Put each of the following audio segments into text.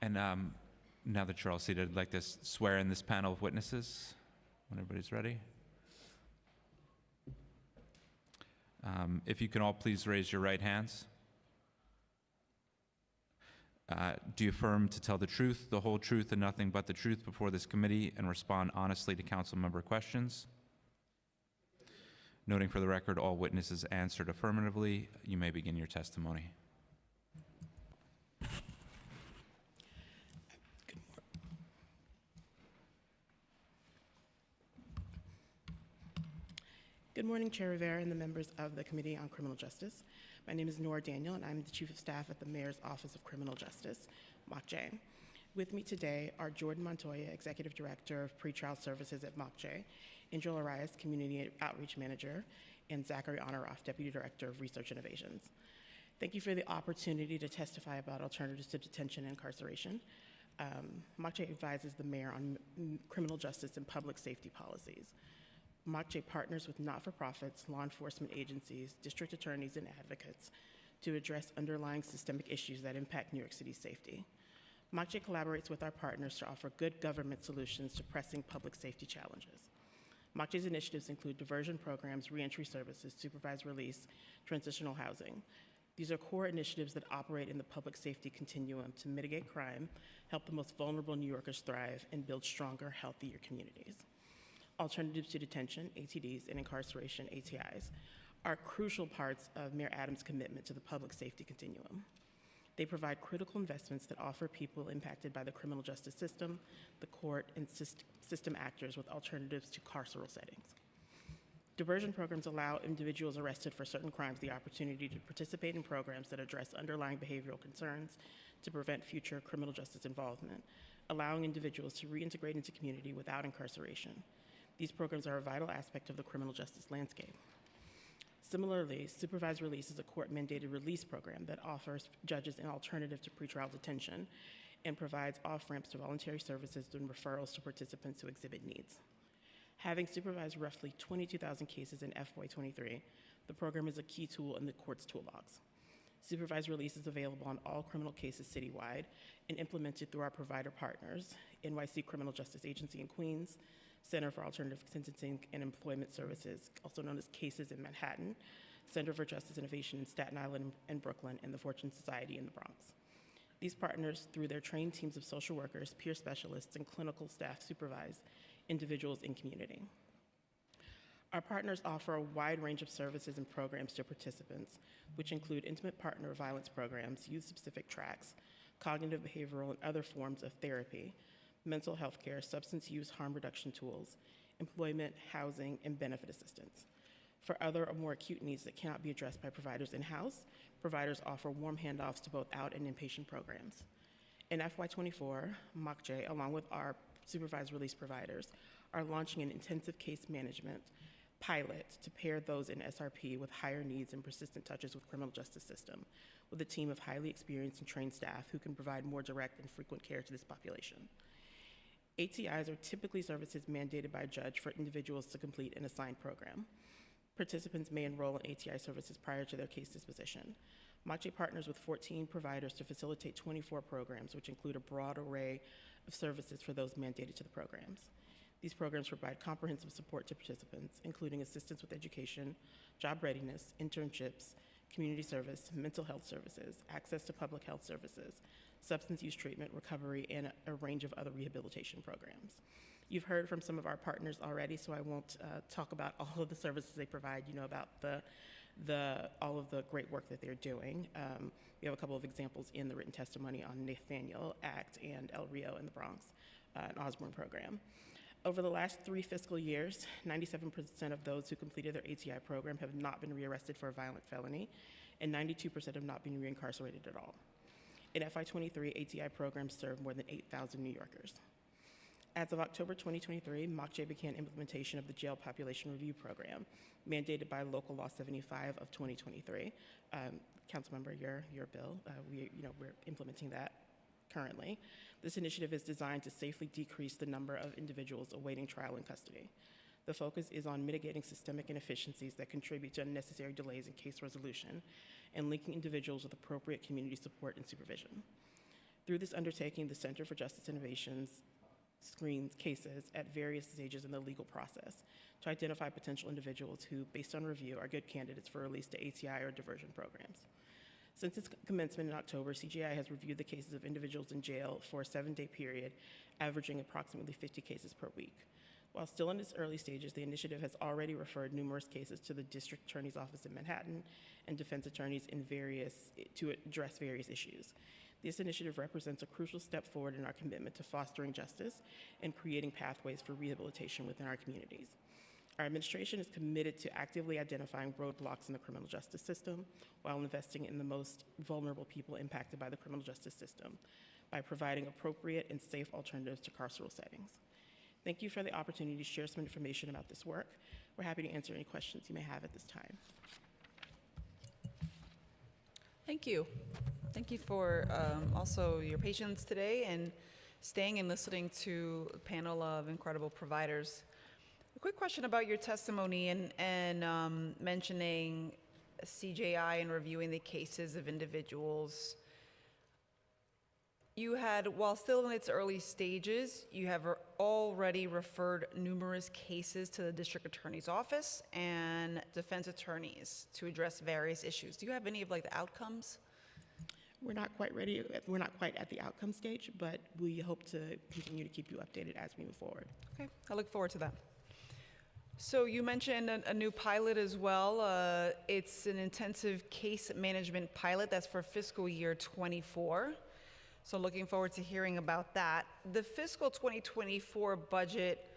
And now that you're all seated, I'd like to swear in this panel of witnesses when everybody's ready. If you can all please raise your right hands. Do you affirm to tell the truth, the whole truth, and nothing but the truth before this committee and respond honestly to council member questions? Noting for the record, all witnesses answered affirmatively. You may begin your testimony. Good morning, Chair Rivera and the members of the Committee on Criminal Justice. My name is Nora Daniel, and I'm the Chief of Staff at the Mayor's Office of Criminal Justice, MOCJ. With me today are Jordan Montoya, Executive Director of Pretrial Services at MOCJ, Angel Arias, Community Outreach Manager, and Zachary Honoraff, Deputy Director of Research Innovations. Thank you for the opportunity to testify about alternatives to detention and incarceration. MOCJ advises the Mayor on criminal justice and public safety policies. MOCJ partners with not-for-profits, law enforcement agencies, district attorneys, and advocates to address underlying systemic issues that impact New York City's safety. MOCJ collaborates with our partners to offer good government solutions to pressing public safety challenges. MOCJ's initiatives include diversion programs, reentry services, supervised release, transitional housing. These are core initiatives that operate in the public safety continuum to mitigate crime, help the most vulnerable New Yorkers thrive, and build stronger, healthier communities. Alternatives to detention, ATDs, and incarceration, ATIs, are crucial parts of Mayor Adams' commitment to the public safety continuum. They provide critical investments that offer people impacted by the criminal justice system, the court, and system actors with alternatives to carceral settings. Diversion programs allow individuals arrested for certain crimes the opportunity to participate in programs that address underlying behavioral concerns to prevent future criminal justice involvement, allowing individuals to reintegrate into community without incarceration. These programs are a vital aspect of the criminal justice landscape. Similarly, supervised release is a court-mandated release program that offers judges an alternative to pretrial detention and provides off-ramps to voluntary services and referrals to participants who exhibit needs. Having supervised roughly 22,000 cases in FY23, the program is a key tool in the court's toolbox. Supervised release is available on all criminal cases citywide and implemented through our provider partners, NYC Criminal Justice Agency in Queens, Center for Alternative Sentencing and Employment Services, also known as CASES in Manhattan, Center for Justice Innovation in Staten Island and Brooklyn, and the Fortune Society in the Bronx. These partners, through their trained teams of social workers, peer specialists, and clinical staff, supervise individuals in community. Our partners offer a wide range of services and programs to participants, which include intimate partner violence programs, youth-specific tracks, cognitive behavioral and other forms of therapy, mental health care, substance use harm reduction tools, employment, housing, and benefit assistance. For other or more acute needs that cannot be addressed by providers in-house, providers offer warm handoffs to both out and inpatient programs. In FY24, MOCJ, along with our supervised release providers, are launching an intensive case management pilot to pair those in SRP with higher needs and persistent touches with criminal justice system, with a team of highly experienced and trained staff who can provide more direct and frequent care to this population. ATIs are typically services mandated by a judge for individuals to complete an assigned program. Participants may enroll in ATI services prior to their case disposition. MOCJ partners with 14 providers to facilitate 24 programs, which include a broad array of services for those mandated to the programs. These programs provide comprehensive support to participants, including assistance with education, job readiness, internships, community service, mental health services, access to public health services, substance use treatment, recovery, and a range of other rehabilitation programs. You've heard from some of our partners already, so I won't talk about all of the services they provide. You know about all of the great work that they're doing. We have a couple of examples in the written testimony on Nathaniel Act and El Rio in the Bronx, an Osborne program. Over the last 3 fiscal years, 97% of those who completed their ATI program have not been rearrested for a violent felony, and 92% have not been reincarcerated at all. In FY23, ATI programs serve more than 8,000 New Yorkers. As of October 2023, MOCJ began implementation of the Jail Population Review Program, mandated by Local Law 75 of 2023. Councilmember, your bill, we're implementing that currently. This initiative is designed to safely decrease the number of individuals awaiting trial in custody. The focus is on mitigating systemic inefficiencies that contribute to unnecessary delays in case resolution and linking individuals with appropriate community support and supervision. Through this undertaking, the Center for Justice Innovations screens cases at various stages in the legal process to identify potential individuals who, based on review, are good candidates for release to ATI or diversion programs. Since its commencement in October, CJI has reviewed the cases of individuals in jail for a 7-day period, averaging approximately 50 cases per week. While still in its early stages, the initiative has already referred numerous cases to the District Attorney's Office in Manhattan and defense attorneys to address various issues. This initiative represents a crucial step forward in our commitment to fostering justice and creating pathways for rehabilitation within our communities. Our administration is committed to actively identifying roadblocks in the criminal justice system while investing in the most vulnerable people impacted by the criminal justice system by providing appropriate and safe alternatives to carceral settings. Thank you for the opportunity to share some information about this work. We're happy to answer any questions you may have at this time. Thank you. Thank you for also your patience today and staying and listening to a panel of incredible providers. A quick question about your testimony and mentioning CJI and reviewing the cases of individuals. You had, while still in its early stages, you have already referred numerous cases to the District Attorney's Office and defense attorneys to address various issues. Do you have any of the outcomes? We're not quite ready. We're not quite at the outcome stage, but we hope to continue to keep you updated as we move forward. Okay, I look forward to that. So you mentioned a new pilot as well. It's an intensive case management pilot that's for fiscal year 24. So looking forward to hearing about that. The fiscal 2024 budget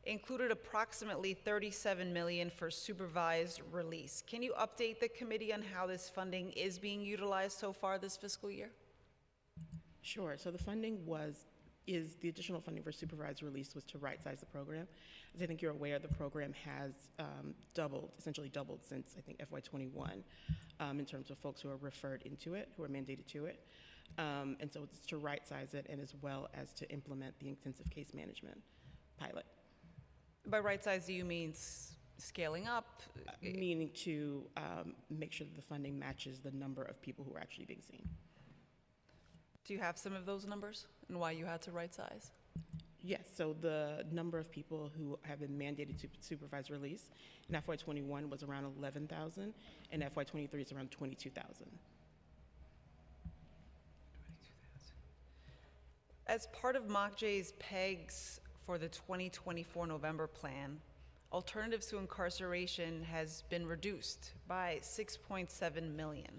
included approximately $37 million for supervised release. Can you update the committee on how this funding is being utilized so far this fiscal year? Sure. So the funding is the additional funding for supervised release was to right-size the program. As I think you're aware, the program has essentially doubled since I think FY21 in terms of folks who are referred into it, who are mandated to it. And so it's to right-size it and as well as to implement the intensive case management pilot. By right-size, do you mean scaling up? Meaning to make sure that the funding matches the number of people who are actually being seen. Do you have some of those numbers and why you had to right-size? Yes, so the number of people who have been mandated to supervise release in FY21 was around 11,000, and FY23 is around 22,000. As part of MOCJ's PEGs for the 2024 November plan, alternatives to incarceration has been reduced by $6.7 million.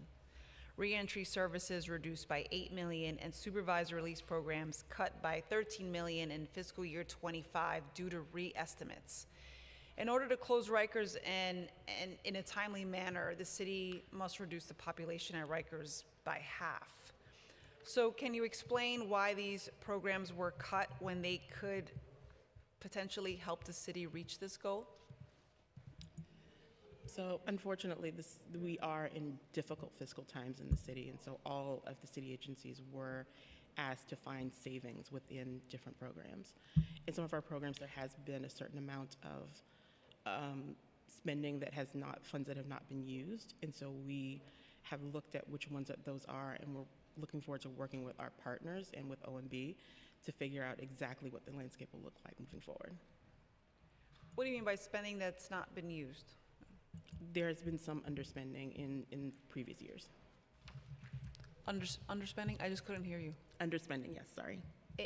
Reentry services reduced by $8 million, and supervised release programs cut by $13 million in fiscal year 25 due to re-estimates. In order to close Rikers and in a timely manner, the city must reduce the population at Rikers by half. So can you explain why these programs were cut when they could potentially help the city reach this goal? So unfortunately, we are in difficult fiscal times in the city, and so all of the city agencies were asked to find savings within different programs. In some of our programs, there has been a certain amount of spending that funds that have not been used, and so we have looked at which ones those are, and we're looking forward to working with our partners and with OMB to figure out exactly what the landscape will look like moving forward. What do you mean by spending that's not been used? There has been some underspending in previous years. Underspending? I just couldn't hear you. Underspending, yes, sorry.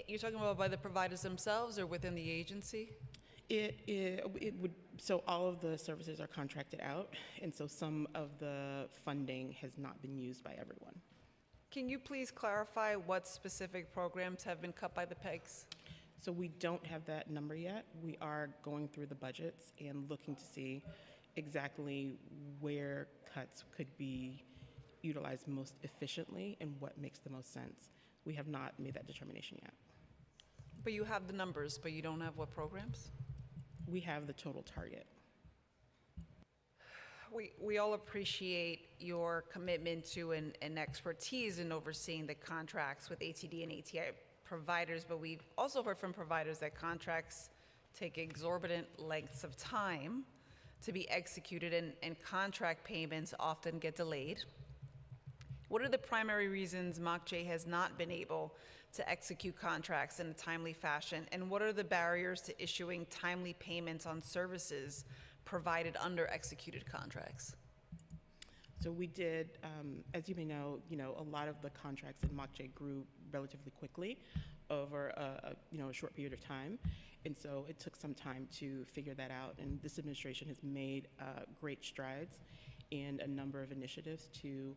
You're talking about by the providers themselves or within the agency? So all of the services are contracted out, and so some of the funding has not been used by everyone. Can you please clarify what specific programs have been cut by the PEGs? So we don't have that number yet. We are going through the budgets and looking to see exactly where cuts could be utilized most efficiently and what makes the most sense. We have not made that determination yet. But you have the numbers, but you don't have what programs? We have the total target. We all appreciate your commitment to and expertise in overseeing the contracts with ATD and ATI providers, but we've also heard from providers that contracts take exorbitant lengths of time to be executed, and contract payments often get delayed. What are the primary reasons MOCJ has not been able to execute contracts in a timely fashion? And what are the barriers to issuing timely payments on services provided under executed contracts? So we did, as you may know, a lot of the contracts in MOCJ grew relatively quickly over a short period of time. And so it took some time to figure that out. And this administration has made great strides in a number of initiatives to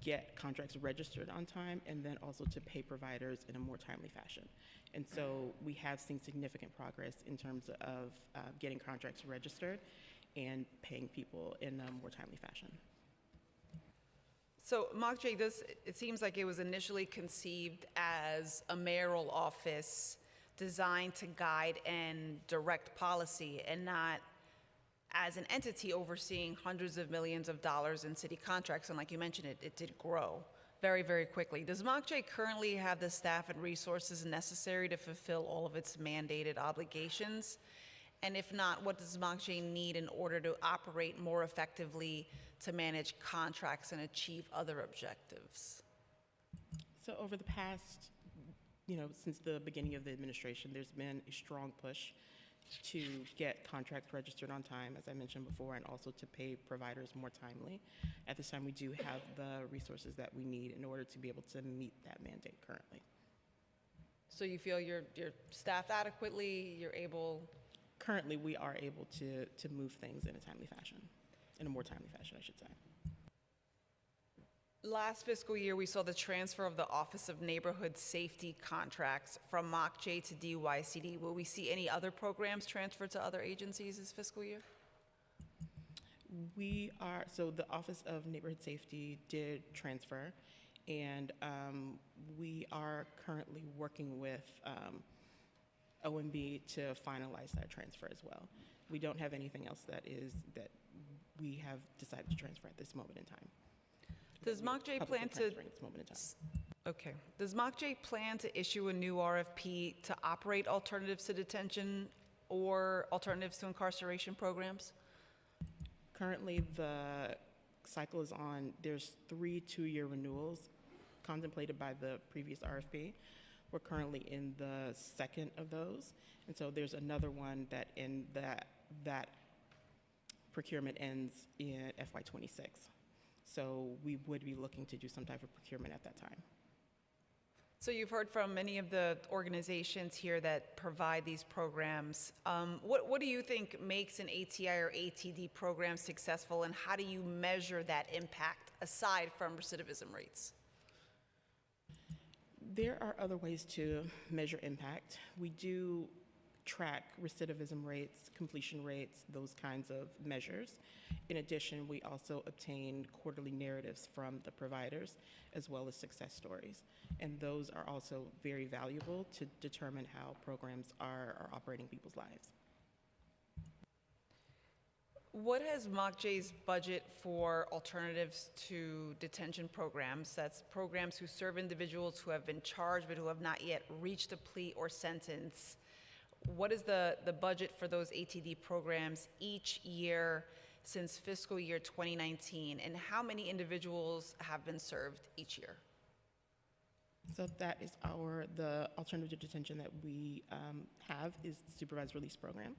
get contracts registered on time and then also to pay providers in a more timely fashion. And so we have seen significant progress in terms of getting contracts registered and paying people in a more timely fashion. So MOCJ, it seems like it was initially conceived as a mayoral office designed to guide and direct policy, and not as an entity overseeing hundreds of millions of dollars in city contracts. And like you mentioned, it did grow very, very quickly. Does MOCJ currently have the staff and resources necessary to fulfill all of its mandated obligations? And if not, what does MOCJ need in order to operate more effectively to manage contracts and achieve other objectives? So over the past, since the beginning of the administration, there's been a strong push to get contracts registered on time, as I mentioned before, and also to pay providers more timely. At this time, we do have the resources that we need in order to be able to meet that mandate currently. So you feel you're staffed adequately, you're able? Currently, we are able to move things in a timely fashion, in a more timely fashion, I should say. Last fiscal year, we saw the transfer of the Office of Neighborhood Safety contracts from MOCJ to DYCD. Will we see any other programs transferred to other agencies this fiscal year? So the Office of Neighborhood Safety did transfer, and we are currently working with OMB to finalize that transfer as well. We don't have anything else that we have decided to transfer at this moment in time. Does MOCJ plan to? Okay. Does MOCJ plan to issue a new RFP to operate alternatives to detention or alternatives to incarceration programs? Currently, the cycle is on. There's 3 two-year renewals contemplated by the previous RFP. We're currently in the second of those, and so there's another one that procurement ends in FY26. So we would be looking to do some type of procurement at that time. So you've heard from many of the organizations here that provide these programs. What do you think makes an ATI or ATD program successful, and how do you measure that impact aside from recidivism rates? There are other ways to measure impact. We do track recidivism rates, completion rates, those kinds of measures. In addition, we also obtain quarterly narratives from the providers as well as success stories. And those are also very valuable to determine how programs are operating people's lives. What has MOCJ's budget for alternatives to detention programs, that's programs who serve individuals who have been charged but who have not yet reached a plea or sentence, what is the budget for those ATD programs each year since fiscal year 2019, and how many individuals have been served each year? So that is the alternative to detention that we have is the supervised release program.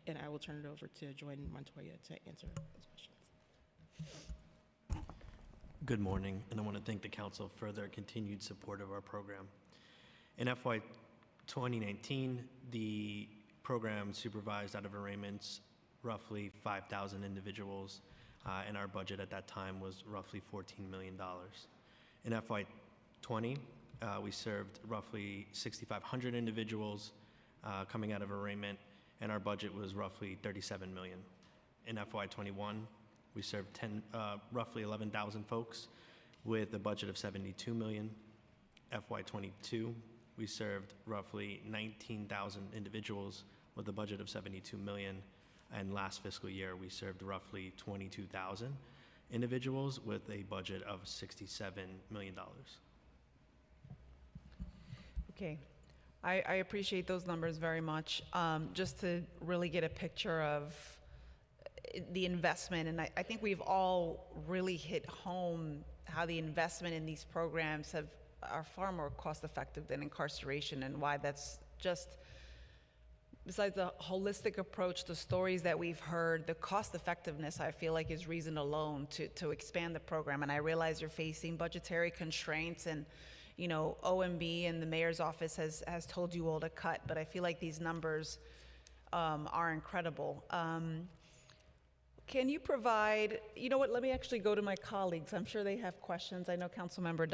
And I will turn it over to Jordan Montoya to answer those questions. Good morning, and I want to thank the council for their continued support of our program. In FY 2019, the program supervised out of arraignments roughly 5,000 individuals, and our budget at that time was roughly $14 million. In FY 20, we served roughly 6,500 individuals coming out of arraignment, and our budget was roughly $37 million. In FY 21, we served roughly 11,000 folks with a budget of $72 million. FY 22, we served roughly 19,000 individuals with a budget of $72 million. And last fiscal year, we served roughly 22,000 individuals with a budget of $67 million. Okay. I appreciate those numbers very much. Just to really get a picture of the investment, and I think we've all really hit home how the investment in these programs are far more cost-effective than incarceration, and why that's just, besides the holistic approach, the stories that we've heard, the cost-effectiveness, I feel like, is reason alone to expand the program. And I realize you're facing budgetary constraints, and OMB and the mayor's office has told you all to cut, but I feel like these numbers are incredible. Can you provide, let me actually go to my colleagues. I'm sure they have questions. I know Councilmember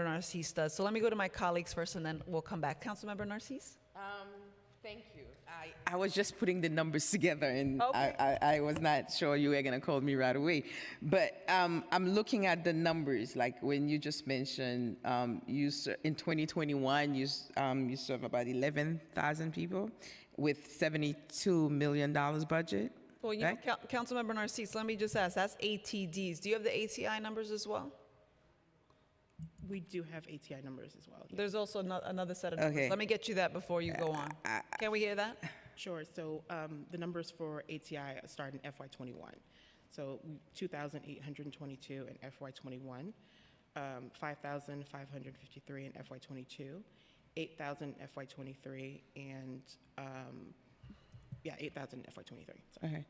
Narcisse does. So let me go to my colleagues first, and then we'll come back. Councilmember Narcisse? Thank you. I was just putting the numbers together, and Okay. I was not sure you were going to call me right away. But I'm looking at the numbers, like when you just mentioned, in 2021, you serve about 11,000 people with $72 million budget. Well, right? Councilmember Narcisse, let me just ask, that's ATDs. Do you have the ATI numbers as well? We do have ATI numbers as well. Yes. There's also another set of numbers. Okay. Let me get you that before you go on. Can we hear that? Sure. So the numbers for ATI start in FY21. So 2,822 in FY21, 5,553 in FY22, 8,000 in FY23, and 8,000 in FY23. Sorry. Okay.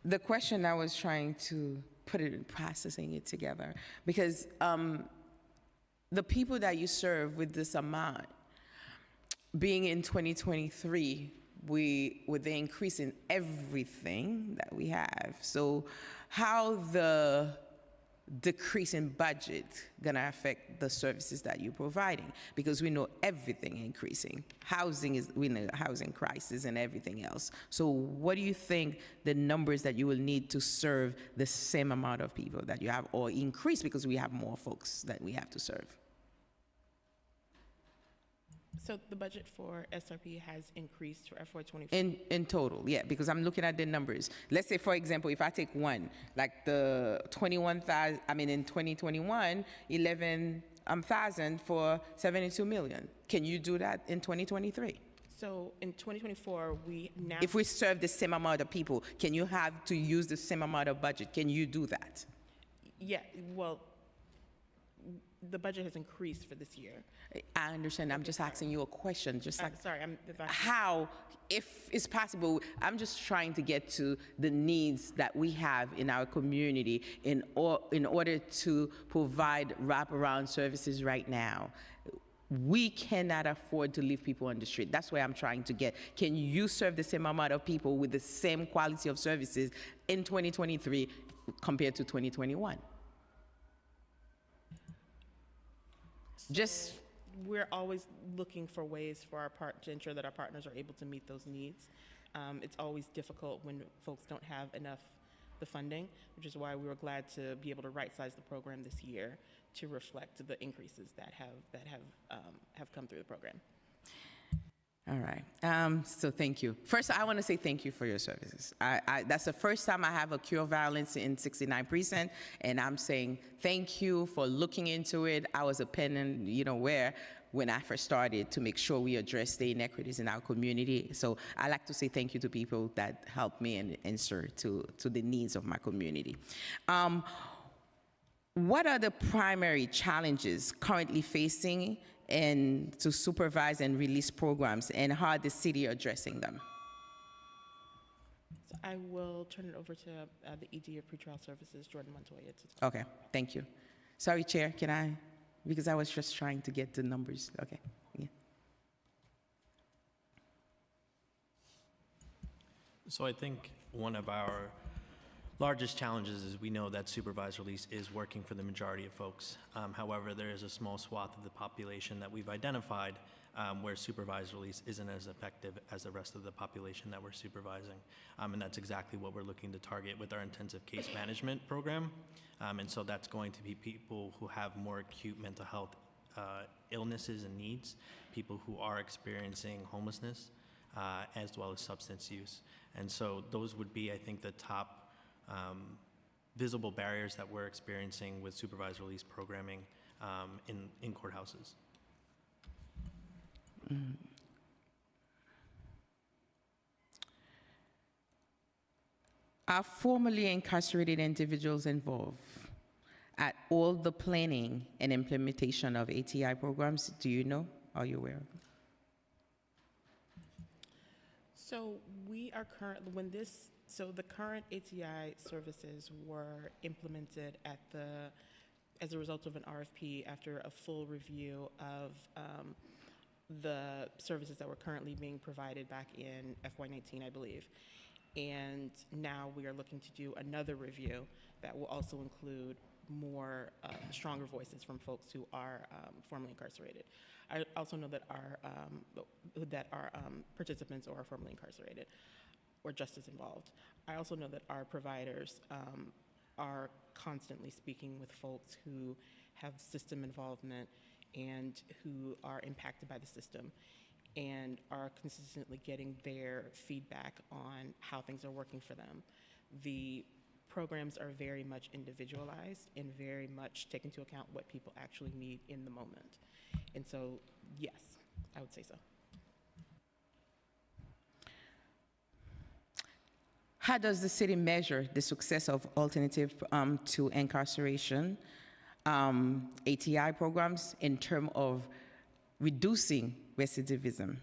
The question I was trying to put it in processing it together, because the people that you serve with this amount, being in 2023, with the increase in everything that we have. So how the decrease in budget gonna affect the services that you're providing? Because we know everything increasing. We know housing crisis and everything else. So what do you think the numbers that you will need to serve the same amount of people that you have, or increase because we have more folks that we have to serve? So the budget for SRP has increased for FY24. In total, yeah, because I'm looking at the numbers. Let's say, for example, if I take one, like the 21,000, in 2021, 11,000 for 72 million. Can you do that in 2023? So in 2024, we now. If we serve the same amount of people, can you have to use the same amount of budget? Can you do that? Yeah, well, the budget has increased for this year. I understand. I'm just asking you a question, just like Sorry, how, if it's possible, I'm just trying to get to the needs that we have in our community in order to provide wraparound services right now. We cannot afford to leave people on the street. That's where I'm trying to get. Can you serve the same amount of people with the same quality of services in 2023 compared to 2021? Just we're always looking for ways for to ensure that our partners are able to meet those needs. It's always difficult when folks don't have enough the funding, which is why we were glad to be able to right-size the program this year to reflect the increases that have come through the program. all right. So thank you. First, I want to say thank you for your services. That's the first time I have a cure violence in 69 precinct, and I'm saying thank you for looking into it. I was a pen and where when I first started to make sure we address the inequities in our community. So I like to say thank you to people that helped me and answer to the needs of my community. What are the primary challenges currently facing and to supervise and release programs, and how the city addressing them? So I will turn it over to the ED of Pretrial Services, Jordan Montoya, to talk. Okay, thank you. Sorry, Chair, can I? Because I was just trying to get the numbers. Okay, yeah. So I think one of our largest challenges is we know that supervised release is working for the majority of folks. However, there is a small swath of the population that we've identified where supervised release isn't as effective as the rest of the population that we're supervising. And that's exactly what we're looking to target with our intensive case management program. And so that's going to be people who have more acute mental health illnesses and needs, people who are experiencing homelessness, as well as substance use. And so those would be, I think, the top visible barriers that we're experiencing with supervised release programming in courthouses. Mm. Are formerly incarcerated individuals involved? at all the planning and implementation of ATI programs? Do you know? Are you aware? So we are the current ATI services were implemented as a result of an RFP after a full review of the services that were currently being provided back in FY19, I believe. And now we are looking to do another review that will also include more stronger voices from folks who are formerly incarcerated. I also know that our participants are formerly incarcerated or justice involved. I also know that our providers are constantly speaking with folks who have system involvement and who are impacted by the system, and are consistently getting their feedback on how things are working for them. The programs are very much individualized and very much take into account what people actually need in the moment. And so, yes, I would say so. How does the city measure the success of alternative to incarceration ATI programs in terms of reducing recidivism?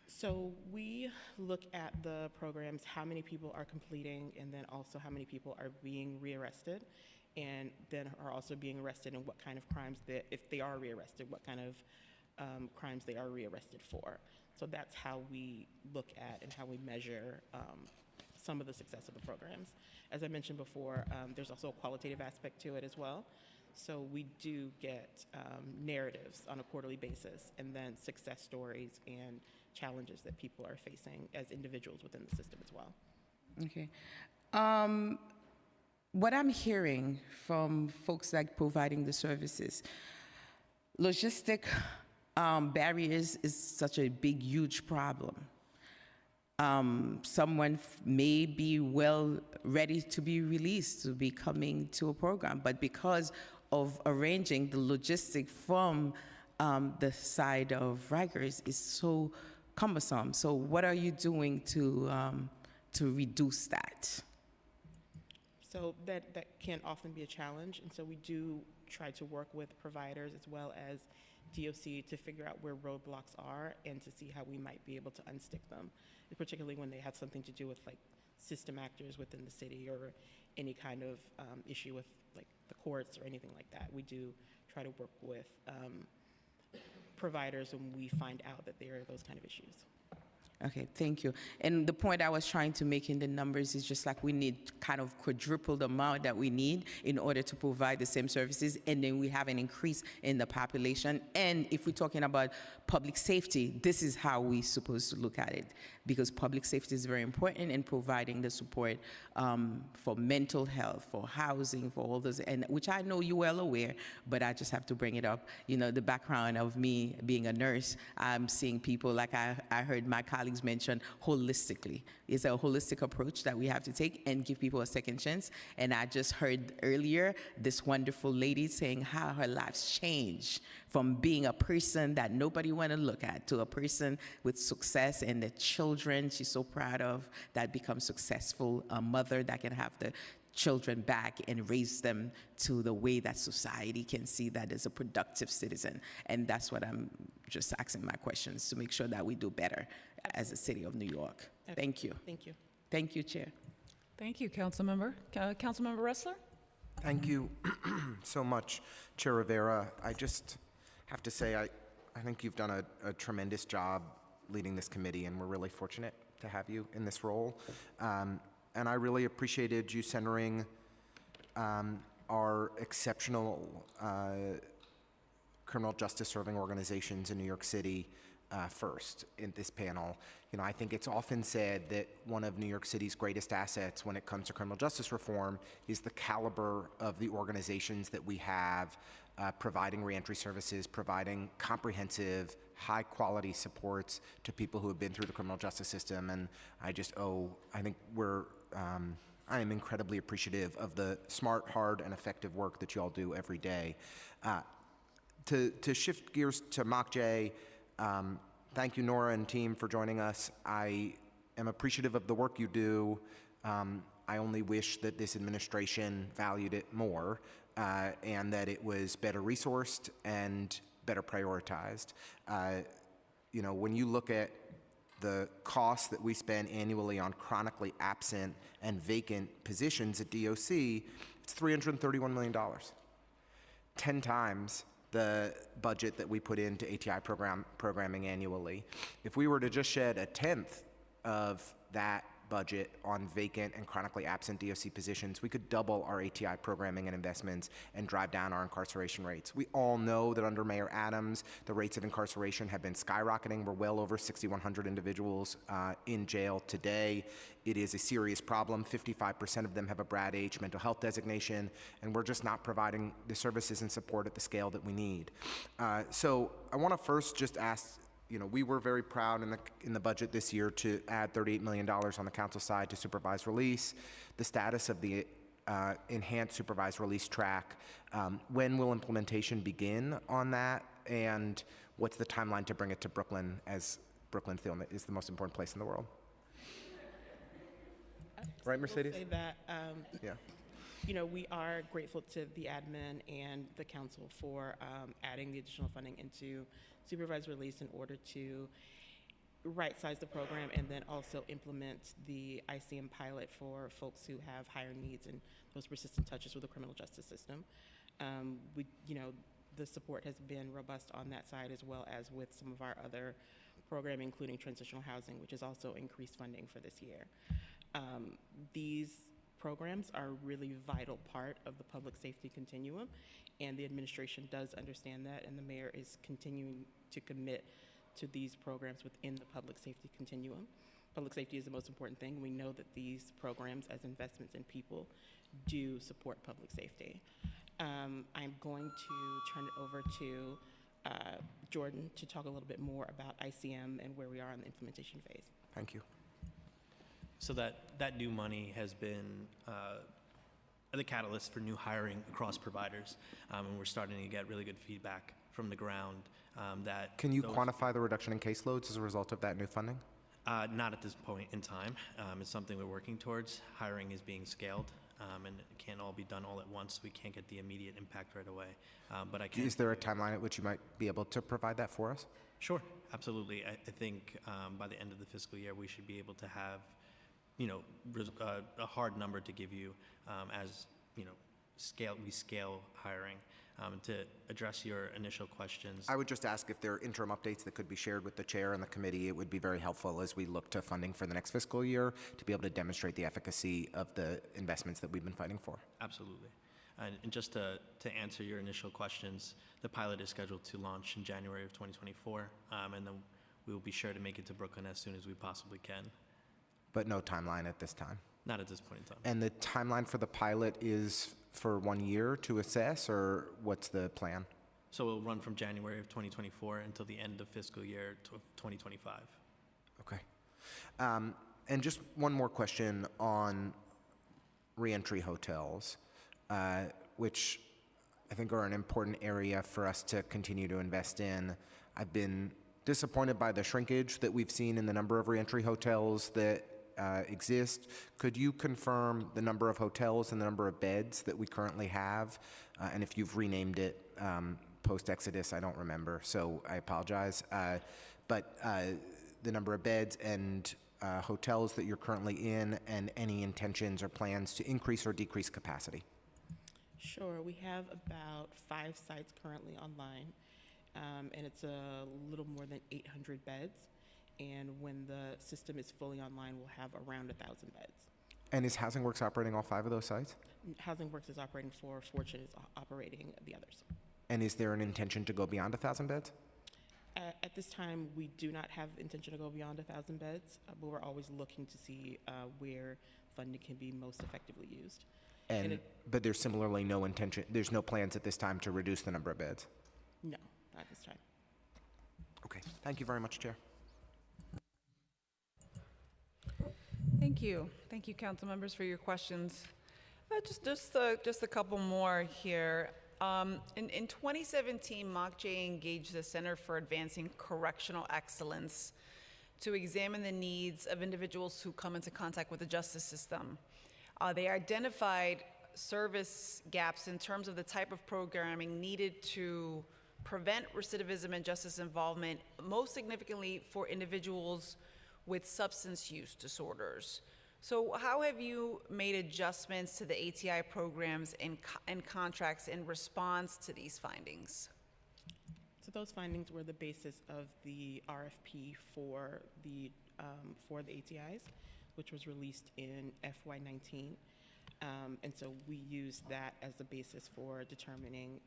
So we look at the programs, how many people are completing, and then also how many people are being rearrested, and then are also being arrested, and what kind of crimes, if they are rearrested, what kind of crimes they are rearrested for. So that's how we look at and how we measure some of the success of the programs. As I mentioned before, there's also a qualitative aspect to it as well. So we do get narratives on a quarterly basis, and then success stories and challenges that people are facing as individuals within the system as well. Okay. What I'm hearing from folks like providing the services, logistic barriers is such a big, huge problem. Someone may be well ready to be released, to be coming to a program, but because of arranging the logistic from the side of Rikers is so cumbersome. So what are you doing to reduce that? So that can often be a challenge, and so we do try to work with providers as well as DOC to figure out where roadblocks are and to see how we might be able to unstick them, particularly when they have something to do with like system actors within the city or any kind of issue with like the courts or anything like that. We do try to work with providers when we find out that there are those kind of issues. Okay, thank you. And the point I was trying to make in the numbers is just like we need kind of quadruple the amount that we need in order to provide the same services, and then we have an increase in the population. And if we're talking about public safety, this is how we're supposed to look at it, because public safety is very important in providing the support for mental health, for housing, for all those, and which I know you're well aware, but I just have to bring it up. You know, the background of me being a nurse, I'm seeing people like I heard my colleagues mention holistically. It's a holistic approach that we have to take and give people a second chance. And I just heard earlier this wonderful lady saying how her life's changed from being a person that nobody want to look at to a person with success and the children she's so proud of that become successful, a mother that can have the children back and raise them to the way that society can see that as a productive citizen. And that's what I'm just asking my questions, to make sure that we do better as a city of New York. Thank you. Thank you. Thank you, Chair. Thank you, Councilmember. Councilmember Ressler? Thank you so much, Chair Rivera. I just have to say, I think you've done a tremendous job leading this committee, and we're really fortunate to have you in this role. And I really appreciated you centering our exceptional criminal justice serving organizations in New York City first in this panel. You know, I think it's often said that one of New York City's greatest assets when it comes to criminal justice reform is the caliber of the organizations that we have providing reentry services, providing comprehensive, high-quality supports to people who have been through the criminal justice system. And I think I am incredibly appreciative of the smart, hard, and effective work that you all do every day. To shift gears to MOCJ, thank you, Nora and team, for joining us. I am appreciative of the work you do I only wish that this administration valued it more and that it was better resourced and better prioritized. You know, when you look at the costs that we spend annually on chronically absent and vacant positions at DOC, it's $331 million. 10 times the budget that we put into ATI programming annually. If we were to just shed a tenth of that budget on vacant and chronically absent DOC positions, we could double our ATI programming and investments and drive down our incarceration rates. We all know that under Mayor Adams, the rates of incarceration have been skyrocketing. We're well over 6,100 individuals in jail today. It is a serious problem. 55% of them have a BRAD H mental health designation, and we're just not providing the services and support at the scale that we need. So I want to first just ask, you know, we were very proud in the budget this year to add $38 million on the council side to supervised release. The status of the enhanced supervised release track, when will implementation begin on that, and what's the timeline to bring it to Brooklyn, as Brooklyn is the most important place in the world? Right, Mercedes? I will say that, Yeah. you know, we are grateful to the admin and the council for adding the additional funding into supervised release in order to right-size the program and then also implement the ICM pilot for folks who have higher needs and those persistent touches with the criminal justice system. You know, the support has been robust on that side, as well as with some of our other programming, including transitional housing, which has also increased funding for this year. These programs are a really vital part of the public safety continuum, and the administration does understand that, and the mayor is continuing to commit to these programs within the public safety continuum. Public safety is the most important thing. We know that these programs, as investments in people, do support public safety. I'm going to turn it over to Jordan to talk a little bit more about ICM and where we are in the implementation phase. Thank you. So that new money has been the catalyst for new hiring across providers, and we're starting to get really good feedback from the ground. Can you quantify the reduction in caseloads as a result of that new funding? Not at this point in time. It's something we're working towards. Hiring is being scaled, and it can't all be done all at once. We can't get the immediate impact right away. But I can. Is there a timeline at which you might be able to provide that for us? Sure, absolutely. I think by the end of the fiscal year, we should be able to have, you know, a hard number to give you as, you know, we scale hiring. To address your initial questions, I would just ask if there are interim updates that could be shared with the chair and the committee. It would be very helpful as we look to funding for the next fiscal year to be able to demonstrate the efficacy of the investments that we've been fighting for. Absolutely. And just to answer your initial questions, the pilot is scheduled to launch in January of 2024, and then we will be sure to make it to Brooklyn as soon as we possibly can. But no timeline at this time? Not at this point in time. And the timeline for the pilot is for 1 year to assess, or what's the plan? So it'll run from January of 2024 until the end of fiscal year 2025. Okay. And just one more question on reentry hotels, which I think are an important area for us to continue to invest in. I've been disappointed by the shrinkage that we've seen in the number of reentry hotels that exist. Could you confirm the number of hotels and the number of beds that we currently have? And if you've renamed it post-Exodus, I don't remember, so I apologize. But the number of beds and hotels that you're currently in, and any intentions or plans to increase or decrease capacity. Sure. We have about 5 sites currently online, and it's a little more than 800 beds. And when the system is fully online, we'll have around 1,000 beds. And is Housing Works operating all 5 of those sites? Housing Works is operating 4, Fortune is operating the others. And is there an intention to go beyond 1,000 beds? At this time, we do not have intention to go beyond 1,000 beds, but we're always looking to see where funding can be most effectively used. But there's similarly no intention, there's no plans at this time to reduce the number of beds? No, not at this time. Okay, thank you very much, Chair. Thank you. Thank you, council members, for your questions. Just a couple more here. In 2017, MOCJ engaged the Center for Advancing Correctional Excellence to examine the needs of individuals who come into contact with the justice system. They identified service gaps in terms of the type of programming needed to prevent recidivism and justice involvement, most significantly for individuals with substance use disorders. So how have you made adjustments to the ATI programs and contracts in response to these findings? So those findings were the basis of the RFP for the ATIs, which was released in FY19. And so we used that as the basis for determining,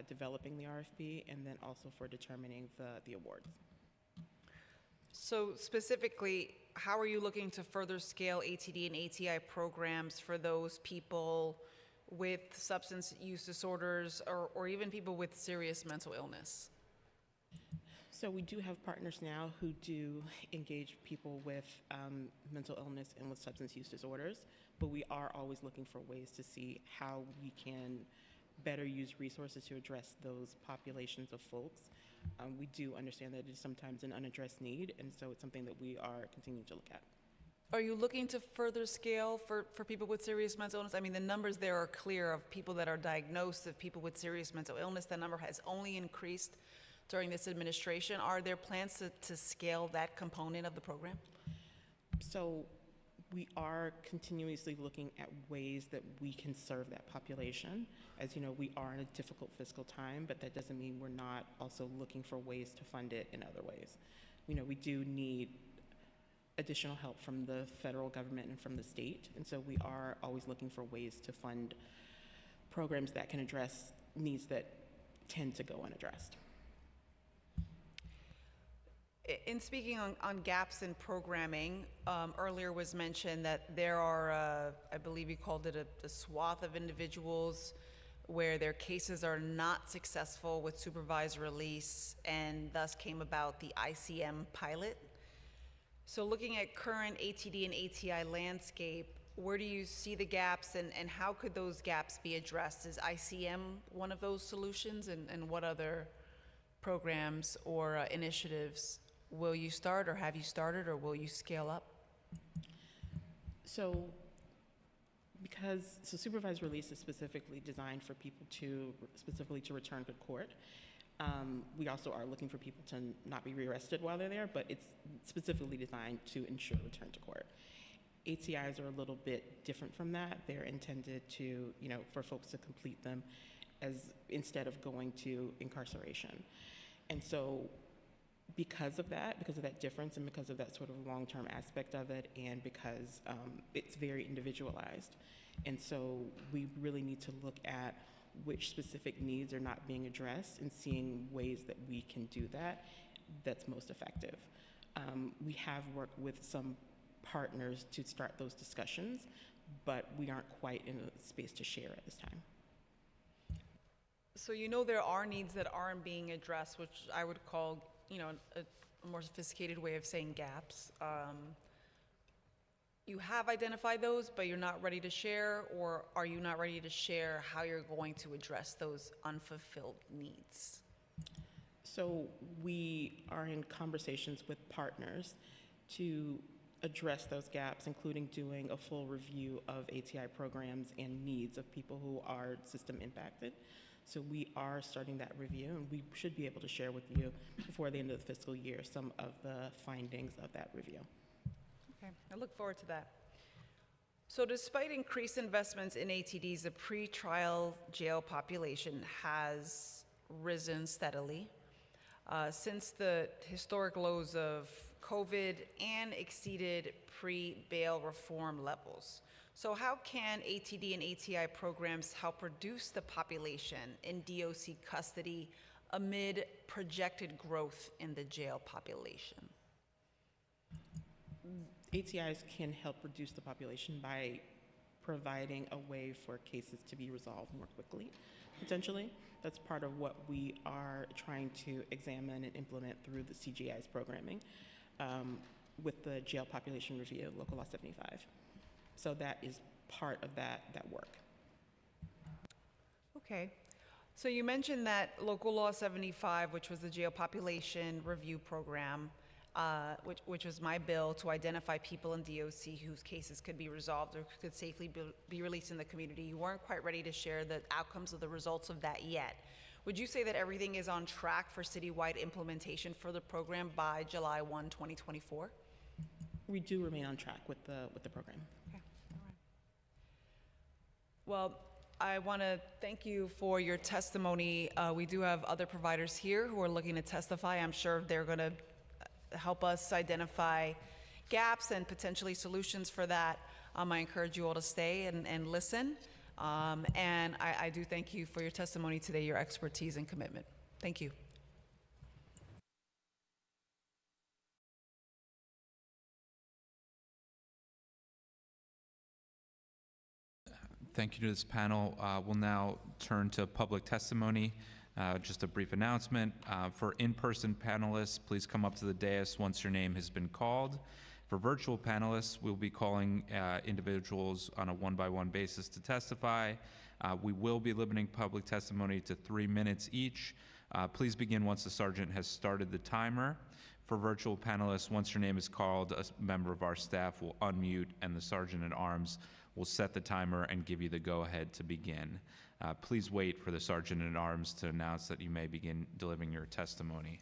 developing the RFP, and then also for determining the awards. So specifically, how are you looking to further scale ATD and ATI programs for those people with substance use disorders or even people with serious mental illness? So we do have partners now who do engage people with mental illness and with substance use disorders, but we are always looking for ways to see how we can better use resources to address those populations of folks. We do understand that it is sometimes an unaddressed need, and so it's something that we are continuing to look at. Are you looking to further scale for people with serious mental illness? I mean, the numbers there are clear of people that are diagnosed, of people with serious mental illness. That number has only increased during this administration. Are there plans to scale that component of the program? So we are continuously looking at ways that we can serve that population. As you know, we are in a difficult fiscal time, but that doesn't mean we're not also looking for ways to fund it in other ways. You know, we do need additional help from the federal government and from the state, and so we are always looking for ways to fund programs that can address needs that tend to go unaddressed. In speaking on gaps in programming, earlier was mentioned that there are, I believe you called it a swath of individuals where their cases are not successful with supervised release, and thus came about the ICM pilot. So looking at current ATD and ATI landscape, where do you see the gaps, and how could those gaps be addressed? Is ICM one of those solutions, and what other programs or initiatives will you start, or have you started, or will you scale up? So supervised release is specifically designed for people to return to court. We also are looking for people to not be rearrested while they're there, but it's specifically designed to ensure return to court. ATIs are a little bit different from that. They're intended to, for folks to complete them instead of going to incarceration. And so because of that difference, and because of that sort of long-term aspect of it, and because it's very individualized. And so we really need to look at which specific needs are not being addressed and seeing ways that we can do that's most effective. We have worked with some partners to start those discussions, but we aren't quite in a space to share at this time. So there are needs that aren't being addressed, which I would call, a more sophisticated way of saying gaps. You have identified those, but you're not ready to share, or are you not ready to share how you're going to address those unfulfilled needs? So we are in conversations with partners to address those gaps, including doing a full review of ATI programs and needs of people who are system impacted. So we are starting that review, and we should be able to share with you before the end of the fiscal year some of the findings of that review. Okay, I look forward to that. So despite increased investments in ATDs, the pre-trial jail population has risen steadily since the historic lows of COVID and exceeded pre-bail reform levels. So how can ATD and ATI programs help reduce the population in DOC custody amid projected growth in the jail population? ATIs can help reduce the population by providing a way for cases to be resolved more quickly, potentially. That's part of what we are trying to examine and implement through the CGI's programming with the jail population review, Local Law 75. So that is part of that work. Okay. So you mentioned that Local Law 75, which was the jail population review program, which was my bill to identify people in DOC whose cases could be resolved or could safely be released in the community. You weren't quite ready to share the outcomes of the results of that yet. Would you say that everything is on track for citywide implementation for the program by July 1, 2024? We do remain on track with the program. Okay, all right. Well, I want to thank you for your testimony. We do have other providers here who are looking to testify. I'm sure they're going to help us identify gaps and potentially solutions for that. I encourage you all to stay and listen. And I do thank you for your testimony today, your expertise and commitment. Thank you. Thank you to this panel. We'll now turn to public testimony. Just a brief announcement. For in-person panelists, please come up to the dais once your name has been called. For virtual panelists, we'll be calling individuals on a one-by-one basis to testify. We will be limiting public testimony to 3 minutes each. Please begin once the sergeant has started the timer. For virtual panelists, once your name is called, a member of our staff will unmute and the sergeant at arms will set the timer and give you the go-ahead to begin. Please wait for the sergeant at arms to announce that you may begin delivering your testimony.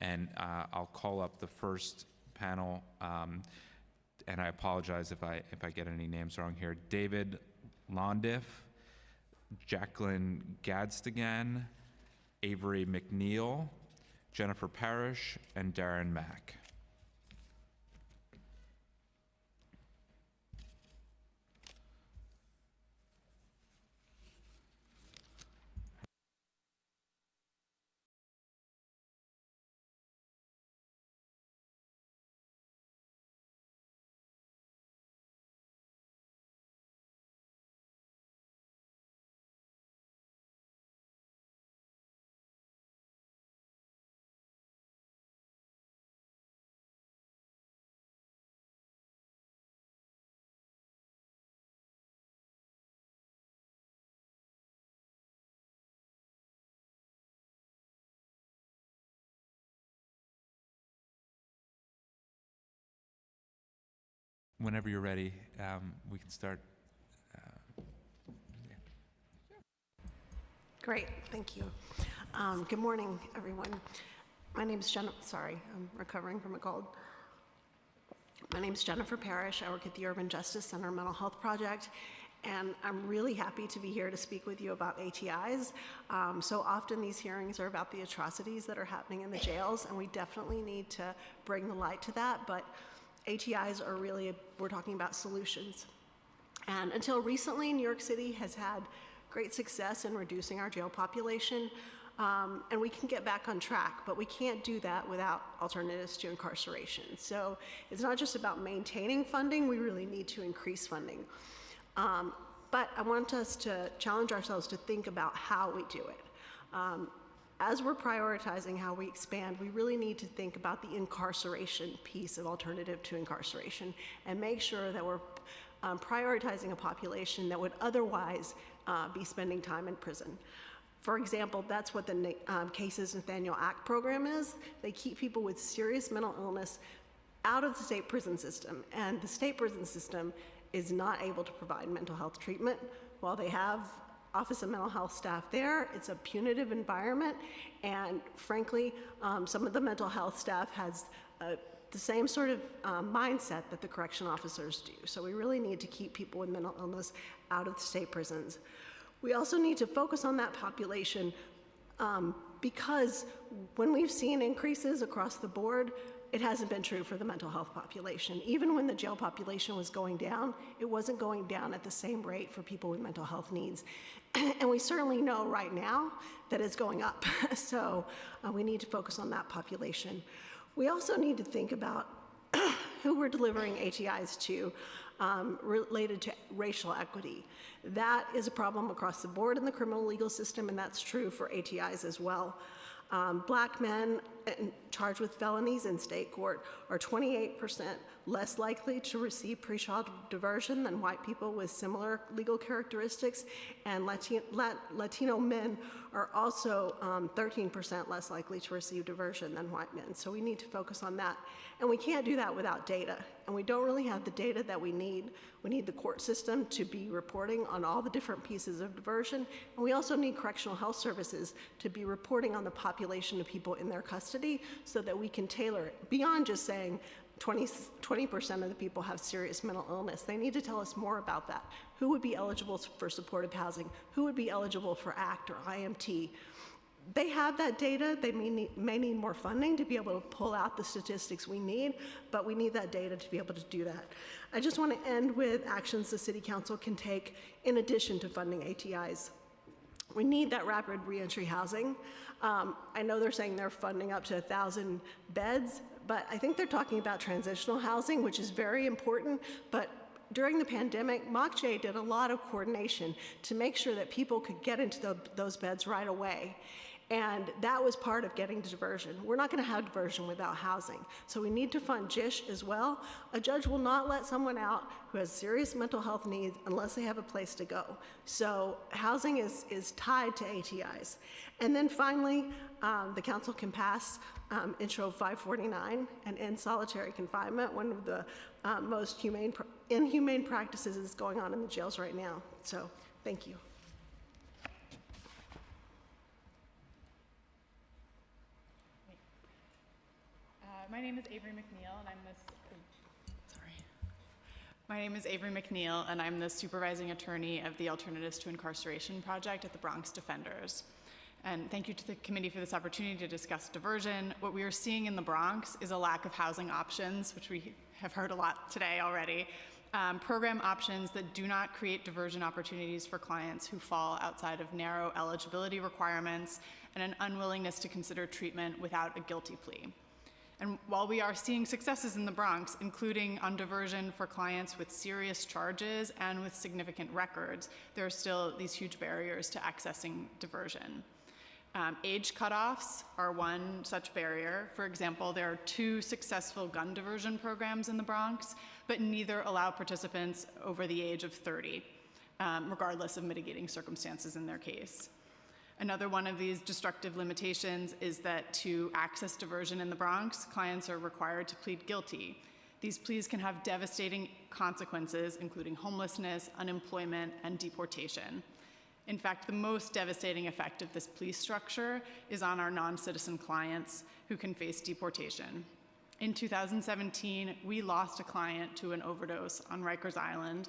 And I'll call up the first panel, and I apologize if I get any names wrong here. David Londiff, Jacqueline Gadstigan, Avery McNeil, Jennifer Parrish, and Darren Mack. Whenever you're ready, we can start. Great, thank you. Good morning, everyone. My name's Jennifer, sorry, I'm recovering from a cold. My name's Jennifer Parrish. I work at the Urban Justice Center Mental Health Project, and I'm really happy to be here to speak with you about ATIs. So often these hearings are about the atrocities that are happening in the jails, and we definitely need to bring the light to that, but ATIs are really, we're talking about solutions. And until recently, New York City has had great success in reducing our jail population, and we can get back on track, but we can't do that without alternatives to incarceration. So it's not just about maintaining funding, we really need to increase funding. But I want us to challenge ourselves to think about how we do it. As we're prioritizing how we expand, we really need to think about the incarceration piece of alternative to incarceration and make sure that we're prioritizing a population that would otherwise be spending time in prison. For example, that's what the Cases Nathaniel Act program is. They keep people with serious mental illness out of the state prison system, and the state prison system is not able to provide mental health treatment. While they have Office of Mental Health staff there, it's a punitive environment, and frankly, some of the mental health staff has the same sort of mindset that the correction officers do. So we really need to keep people with mental illness out of the state prisons. We also need to focus on that population because when we've seen increases across the board, it hasn't been true for the mental health population. Even when the jail population was going down, it wasn't going down at the same rate for people with mental health needs. And we certainly know right now that it's going up. So we need to focus on that population. We also need to think about who we're delivering ATIs to related to racial equity. That is a problem across the board in the criminal legal system, and that's true for ATIs as well. Black men charged with felonies in state court are 28% less likely to receive pre-trial diversion than white people with similar legal characteristics, and Latino men are also 13% less likely to receive diversion than white men. So we need to focus on that. And we can't do that without data. And we don't really have the data that we need. We need the court system to be reporting on all the different pieces of diversion. And we also need correctional health services to be reporting on the population of people in their custody so that we can tailor it beyond just saying 20% of the people have serious mental illness. They need to tell us more about that. Who would be eligible for supportive housing? Who would be eligible for ACT or IMT? They have that data. They may need more funding to be able to pull out the statistics we need, but we need that data to be able to do that. I just want to end with actions the City Council can take in addition to funding ATIs. We need that rapid reentry housing. I know they're saying they're funding up to 1,000 beds, but I think they're talking about transitional housing, which is very important. But during the pandemic, MOCJ did a lot of coordination to make sure that people could get into those beds right away. And that was part of getting to diversion. We're not going to have diversion without housing. So we need to fund JISH as well. A judge will not let someone out who has serious mental health needs unless they have a place to go. So housing is tied to ATIs. And then finally, the council can pass Intro 549 and end solitary confinement, one of the most inhumane practices is going on in the jails right now. So thank you. My name is Avery McNeil, and I'm the supervising attorney of the Alternatives to Incarceration project at the Bronx Defenders. And thank you to the committee for this opportunity to discuss diversion. What we are seeing in the Bronx is a lack of housing options, which we have heard a lot today already. Program options that do not create diversion opportunities for clients who fall outside of narrow eligibility requirements, and an unwillingness to consider treatment without a guilty plea. And while we are seeing successes in the Bronx, including on diversion for clients with serious charges and with significant records, there are still these huge barriers to accessing diversion. Age cutoffs are one such barrier. For example, there are 2 successful gun diversion programs in the Bronx, but neither allow participants over the age of 30, regardless of mitigating circumstances in their case. Another one of these destructive limitations is that to access diversion in the Bronx, clients are required to plead guilty. These pleas can have devastating consequences, including homelessness, unemployment, and deportation. In fact, the most devastating effect of this plea structure is on our non-citizen clients who can face deportation. In 2017, we lost a client to an overdose on Rikers Island.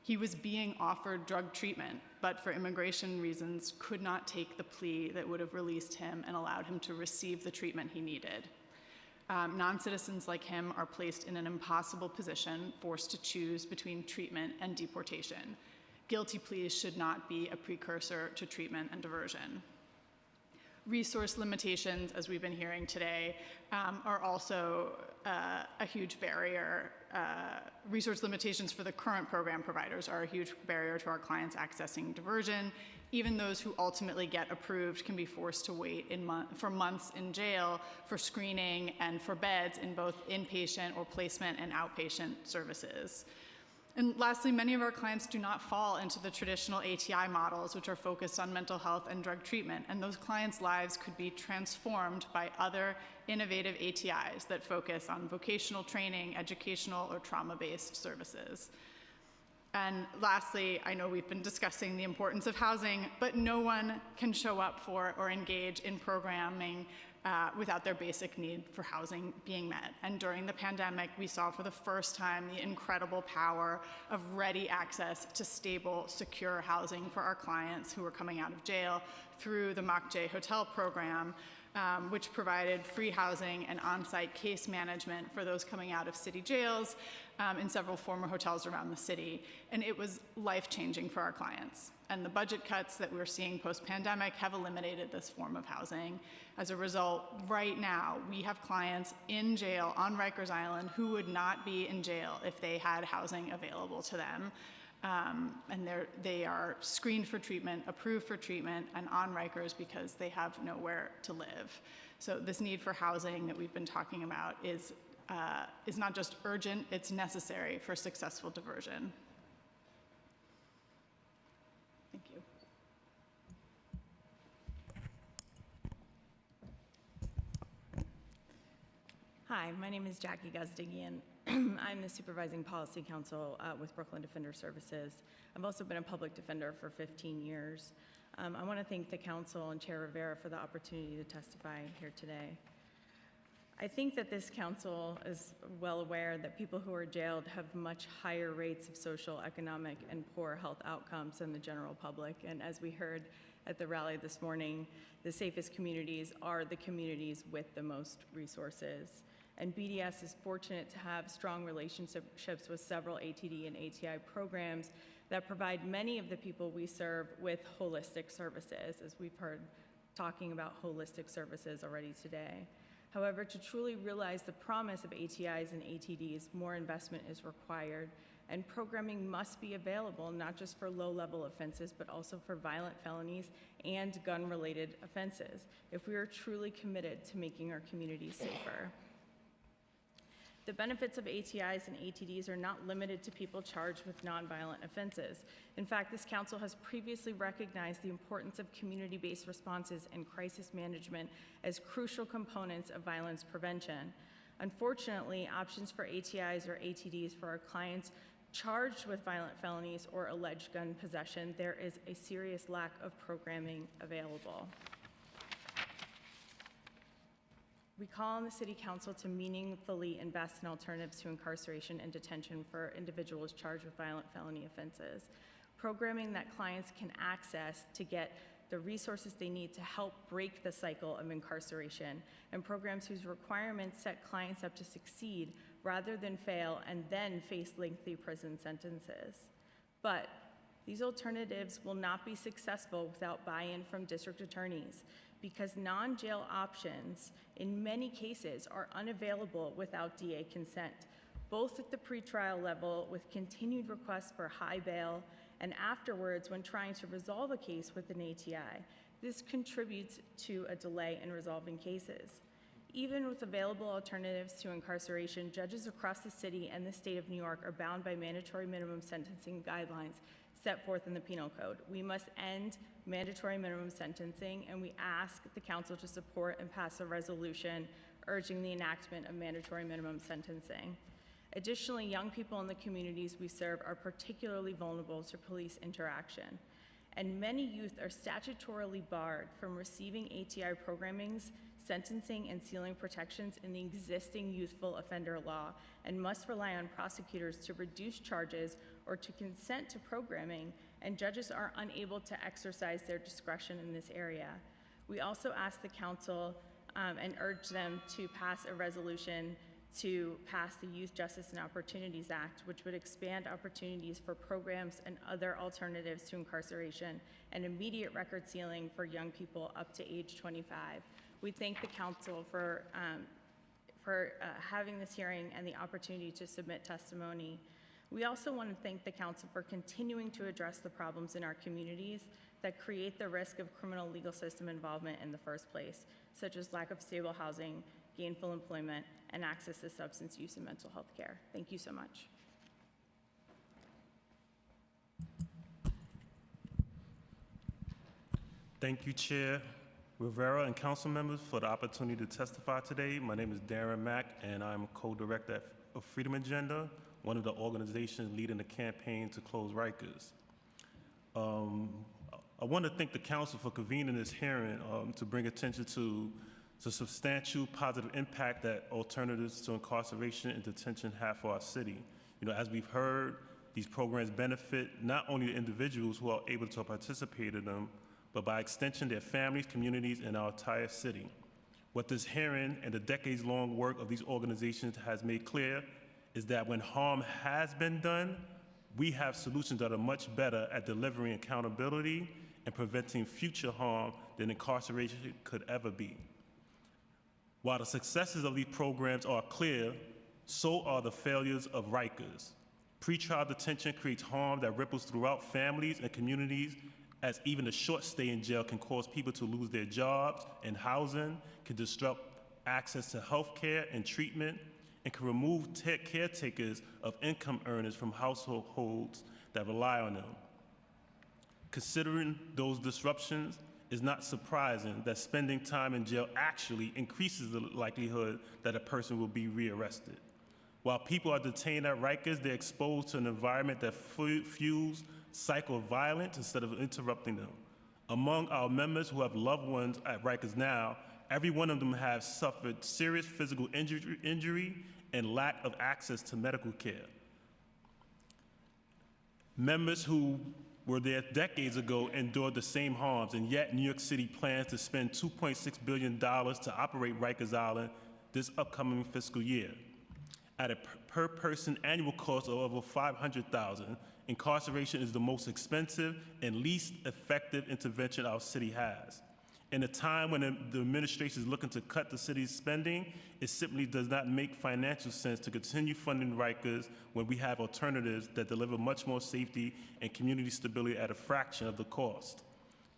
He was being offered drug treatment, but for immigration reasons could not take the plea that would have released him and allowed him to receive the treatment he needed. Non-citizens like him are placed in an impossible position, forced to choose between treatment and deportation. Guilty pleas should not be a precursor to treatment and diversion. Resource limitations, as we've been hearing today, are also a huge barrier. Resource limitations for the current program providers are a huge barrier to our clients accessing diversion. Even those who ultimately get approved can be forced to wait for months in jail for screening and for beds in both inpatient or placement and outpatient services. And lastly, many of our clients do not fall into the traditional ATI models, which are focused on mental health and drug treatment, and those clients' lives could be transformed by other innovative ATIs that focus on vocational training, educational, or trauma-based services. And lastly, I know we've been discussing the importance of housing, but no one can show up for or engage in programming without their basic need for housing being met. And during the pandemic, we saw for the first time the incredible power of ready access to stable, secure housing for our clients who were coming out of jail through the MOCJ Hotel program, which provided free housing and on-site case management for those coming out of city jails in several former hotels around the city. And it was life-changing for our clients. And the budget cuts that we're seeing post-pandemic have eliminated this form of housing. As a result, right now, we have clients in jail on Rikers Island who would not be in jail if they had housing available to them. and they are screened for treatment, approved for treatment, and on Rikers because they have nowhere to live. So this need for housing that we've been talking about is not just urgent, it's necessary for successful diversion. Thank you. Hi, my name is Jackie Gazdigian. I'm the Supervising Policy Counsel with Brooklyn Defender Services. I've also been a public defender for 15 years. I want to thank the Council and Chair Rivera for the opportunity to testify here today. I think that this Council is well aware that people who are jailed have much higher rates of social, economic, and poor health outcomes than the general public. And as we heard at the rally this morning, the safest communities are the communities with the most resources. And BDS is fortunate to have strong relationships with several ATD and ATI programs that provide many of the people we serve with holistic services, as we've heard talking about holistic services already today. However, to truly realize the promise of ATIs and ATDs, more investment is required, and programming must be available not just for low-level offenses, but also for violent felonies and gun-related offenses, if we are truly committed to making our communities safer. The benefits of ATIs and ATDs are not limited to people charged with nonviolent offenses. In fact, this Council has previously recognized the importance of community-based responses and crisis management as crucial components of violence prevention. Unfortunately, options for ATIs or ATDs for our clients charged with violent felonies or alleged gun possession, there is a serious lack of programming available. We call on the City Council to meaningfully invest in alternatives to incarceration and detention for individuals charged with violent felony offenses. Programming that clients can access to get the resources they need to help break the cycle of incarceration, and programs whose requirements set clients up to succeed rather than fail and then face lengthy prison sentences. But these alternatives will not be successful without buy-in from district attorneys, because non-jail options in many cases are unavailable without DA consent, both at the pretrial level with continued requests for high bail and afterwards when trying to resolve a case with an ATI. This contributes to a delay in resolving cases. Even with available alternatives to incarceration, judges across the city and the state of New York are bound by mandatory minimum sentencing guidelines set forth in the Penal Code. We must end mandatory minimum sentencing, and we ask the Council to support and pass a resolution urging the enactment of mandatory minimum sentencing. Additionally, young people in the communities we serve are particularly vulnerable to police interaction, and many youth are statutorily barred from receiving ATI programmings, sentencing, and sealing protections in the existing youthful offender law, and must rely on prosecutors to reduce charges or to consent to programming, and judges are unable to exercise their discretion in this area. We also ask the Council and urge them to pass a resolution to pass the Youth Justice and Opportunities Act, which would expand opportunities for programs and other alternatives to incarceration and immediate record sealing for young people up to age 25. We thank the Council for having this hearing and the opportunity to submit testimony. We also want to thank the Council for continuing to address the problems in our communities that create the risk of criminal legal system involvement in the first place, such as lack of stable housing, gainful employment, and access to substance use and mental health care. Thank you so much. Thank you, Chair Rivera and council members, for the opportunity to testify today. My name is Darren Mack, and I'm co-director of Freedom Agenda, one of the organizations leading the campaign to close Rikers. I want to thank the council for convening this hearing to bring attention to the substantial positive impact that alternatives to incarceration and detention have for our city. You know, as we've heard, these programs benefit not only the individuals who are able to participate in them, but by extension, their families, communities, and our entire city. What this hearing and the decades-long work of these organizations has made clear is that when harm has been done, we have solutions that are much better at delivering accountability and preventing future harm than incarceration could ever be. While the successes of these programs are clear, so are the failures of Rikers. Pretrial detention creates harm that ripples throughout families and communities, as even a short stay in jail can cause people to lose their jobs and housing, can disrupt access to health care and treatment, and can remove caretakers of income earners from households that rely on them. Considering those disruptions, it's not surprising that spending time in jail actually increases the likelihood that a person will be rearrested. While people are detained at Rikers, they're exposed to an environment that fuels cycle of violence instead of interrupting them. Among our members who have loved ones at Rikers now, every one of them has suffered serious physical injury and lack of access to medical care. Members who were there decades ago endured the same harms, and yet New York City plans to spend $2.6 billion to operate Rikers Island this upcoming fiscal year. At a per person annual cost of over $500,000, incarceration is the most expensive and least effective intervention our city has. In a time when the administration is looking to cut the city's spending, it simply does not make financial sense to continue funding Rikers when we have alternatives that deliver much more safety and community stability at a fraction of the cost.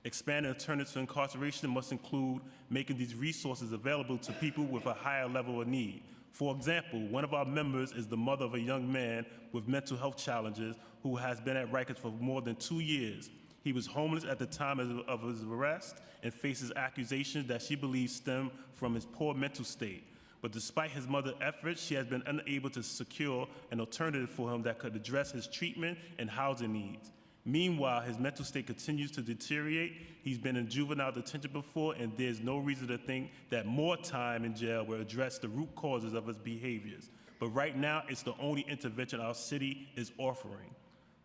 Expanding alternatives to incarceration must include making these resources available to people with a higher level of need. For example, one of our members is the mother of a young man with mental health challenges who has been at Rikers for more than 2 years. He was homeless at the time of his arrest and faces accusations that she believes stem from his poor mental state. But despite his mother's efforts, she has been unable to secure an alternative for him that could address his treatment and housing needs. Meanwhile, his mental state continues to deteriorate. He's been in juvenile detention before, and there's no reason to think that more time in jail will address the root causes of his behaviors. But right now, it's the only intervention our city is offering.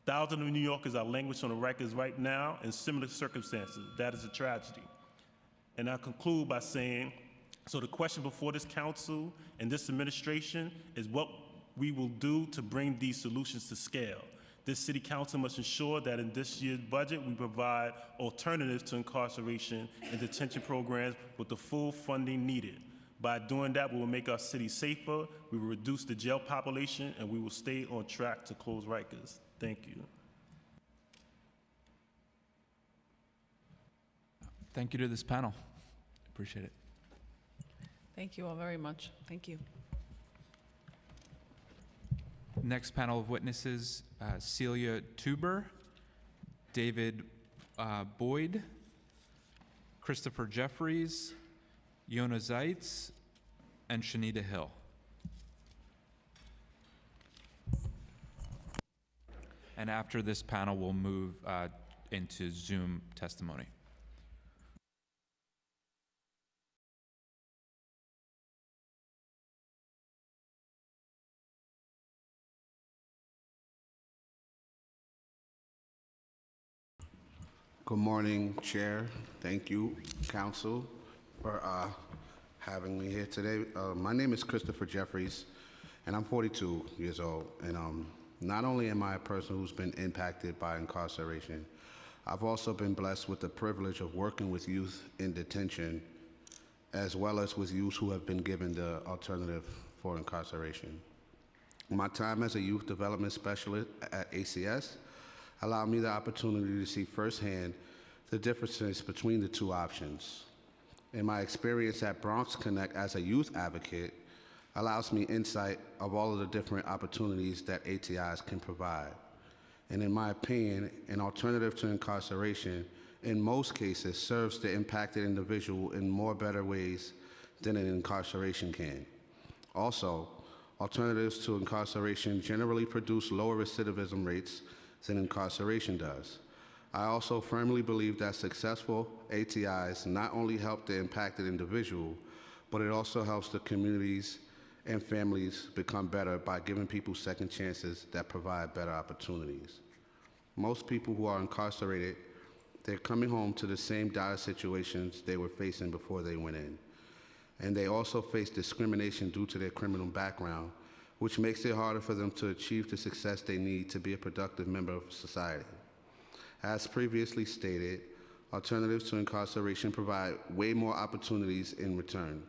Thousands of New Yorkers are languishing on the Rikers right now in similar circumstances. That is a tragedy. And I'll conclude by saying, so the question before this council and this administration is what we will do to bring these solutions to scale. This city council must ensure that in this year's budget, we provide alternatives to incarceration and detention programs with the full funding needed. By doing that, we will make our city safer, we will reduce the jail population, and we will stay on track to close Rikers. Thank you. Thank you to this panel. Appreciate it. Thank you all very much. Thank you. Next panel of witnesses, Celia Tuber, David Boyd, Christopher Jeffries, Yona Zeitz, and Shanita Hill. And after this panel, we'll move into Zoom testimony. Good morning, Chair. Thank you, Council, for having me here today. My name is Christopher Jeffries, and I'm 42 years old. And not only am I a person who's been impacted by incarceration, I've also been blessed with the privilege of working with youth in detention, as well as with youth who have been given the alternative for incarceration. My time as a youth development specialist at ACS allowed me the opportunity to see firsthand the differences between the two options. And my experience at Bronx Connect as a youth advocate allows me insight of all of the different opportunities that ATIs can provide. And in my opinion, an alternative to incarceration in most cases serves the impacted individual in more better ways than an incarceration can. Also, alternatives to incarceration generally produce lower recidivism rates than incarceration does. I also firmly believe that successful ATIs not only help the impacted individual, but it also helps the communities and families become better by giving people second chances that provide better opportunities. Most people who are incarcerated, they're coming home to the same dire situations they were facing before they went in. And they also face discrimination due to their criminal background, which makes it harder for them to achieve the success they need to be a productive member of society. As previously stated, alternatives to incarceration provide way more opportunities in return.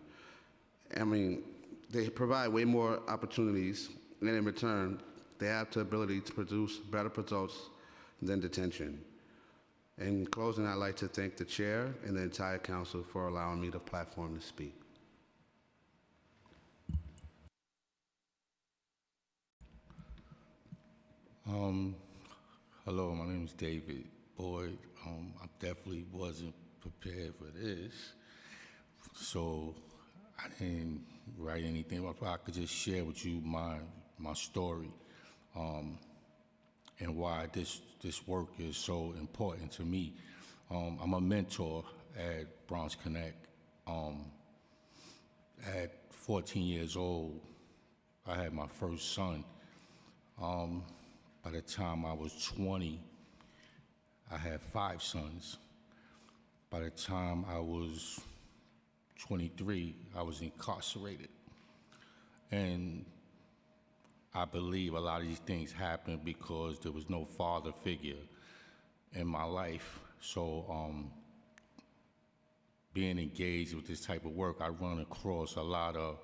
They provide way more opportunities, and in return, they have the ability to produce better results than detention. In closing, I'd like to thank the chair and the entire council for allowing me the platform to speak. Hello, my name is David Boyd. I definitely wasn't prepared for this, so I didn't write anything. I could just share with you my story, and why this work is so important to me. I'm a mentor at Bronx Connect. At 14 years old, I had my first son. By the time I was 20, I had 5 sons. By the time I was 23, I was incarcerated. And I believe a lot of these things happened because there was no father figure in my life. So being engaged with this type of work, I run across a lot of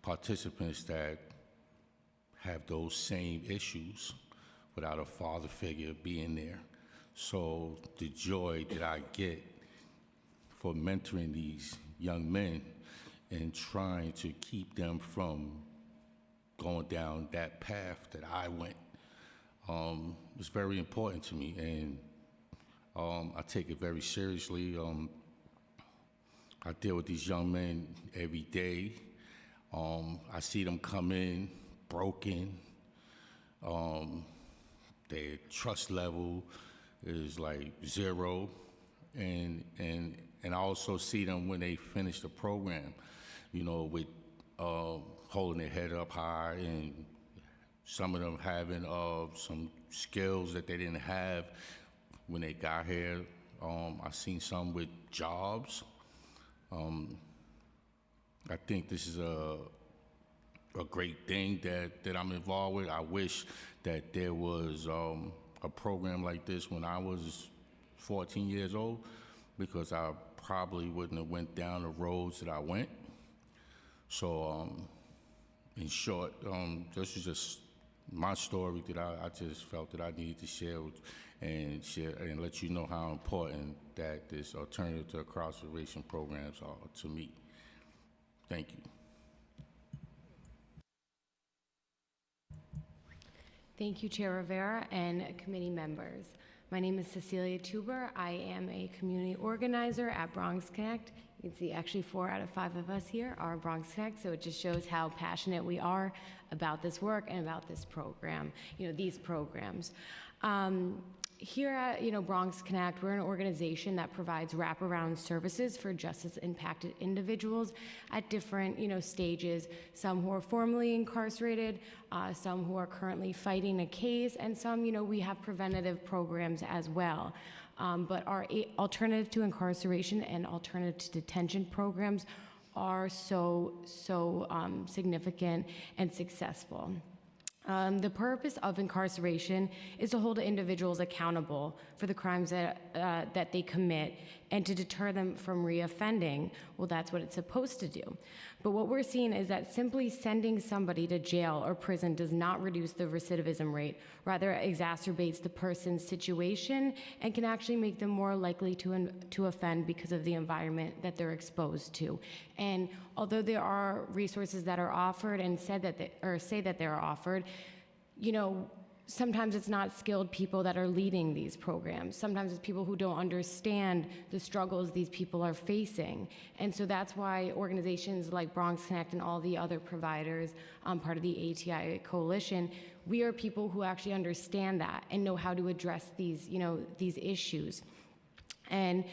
participants that have those same issues without a father figure being there. So the joy that I get for mentoring these young men and trying to keep them from going down that path that I went was very important to me, and I take it very seriously. I deal with these young men every day. I see them come in broken. Their trust level is like 0, and I also see them when they finish the program, you know, with holding their head up high, and some of them having some skills that they didn't have when they got here. I've seen some with jobs. I think this is a great thing that I'm involved with. I wish that there was a program like this when I was 14 years old, because I probably wouldn't have went down the roads that I went. So in short, this is just my story that I just felt that I needed to share and let you know how important that this alternative to incarceration programs are to me. Thank you. Thank you, Chair Rivera and committee members. My name is Cecilia Tuber. I am a community organizer at Bronx Connect. You can see actually 4 out of 5 of us here are Bronx Connect, so it just shows how passionate we are about this work and about this program, these programs. Here at Bronx Connect, we're an organization that provides wraparound services for justice-impacted individuals at different stages. Some who are formerly incarcerated, some who are currently fighting a case, and some we have preventative programs as well. But our alternative to incarceration and alternative to detention programs are so significant and successful. The purpose of incarceration is to hold individuals accountable for the crimes that they commit and to deter them from reoffending. Well, that's what it's supposed to do. But what we're seeing is that simply sending somebody to jail or prison does not reduce the recidivism rate. Rather, it exacerbates the person's situation and can actually make them more likely to offend because of the environment that they're exposed to. And although there are resources that are offered and say that they're offered, sometimes it's not skilled people that are leading these programs. Sometimes it's people who don't understand the struggles these people are facing. And so that's why organizations like Bronx Connect and all the other providers, part of the ATI coalition, we are people who actually understand that and know how to address these issues. And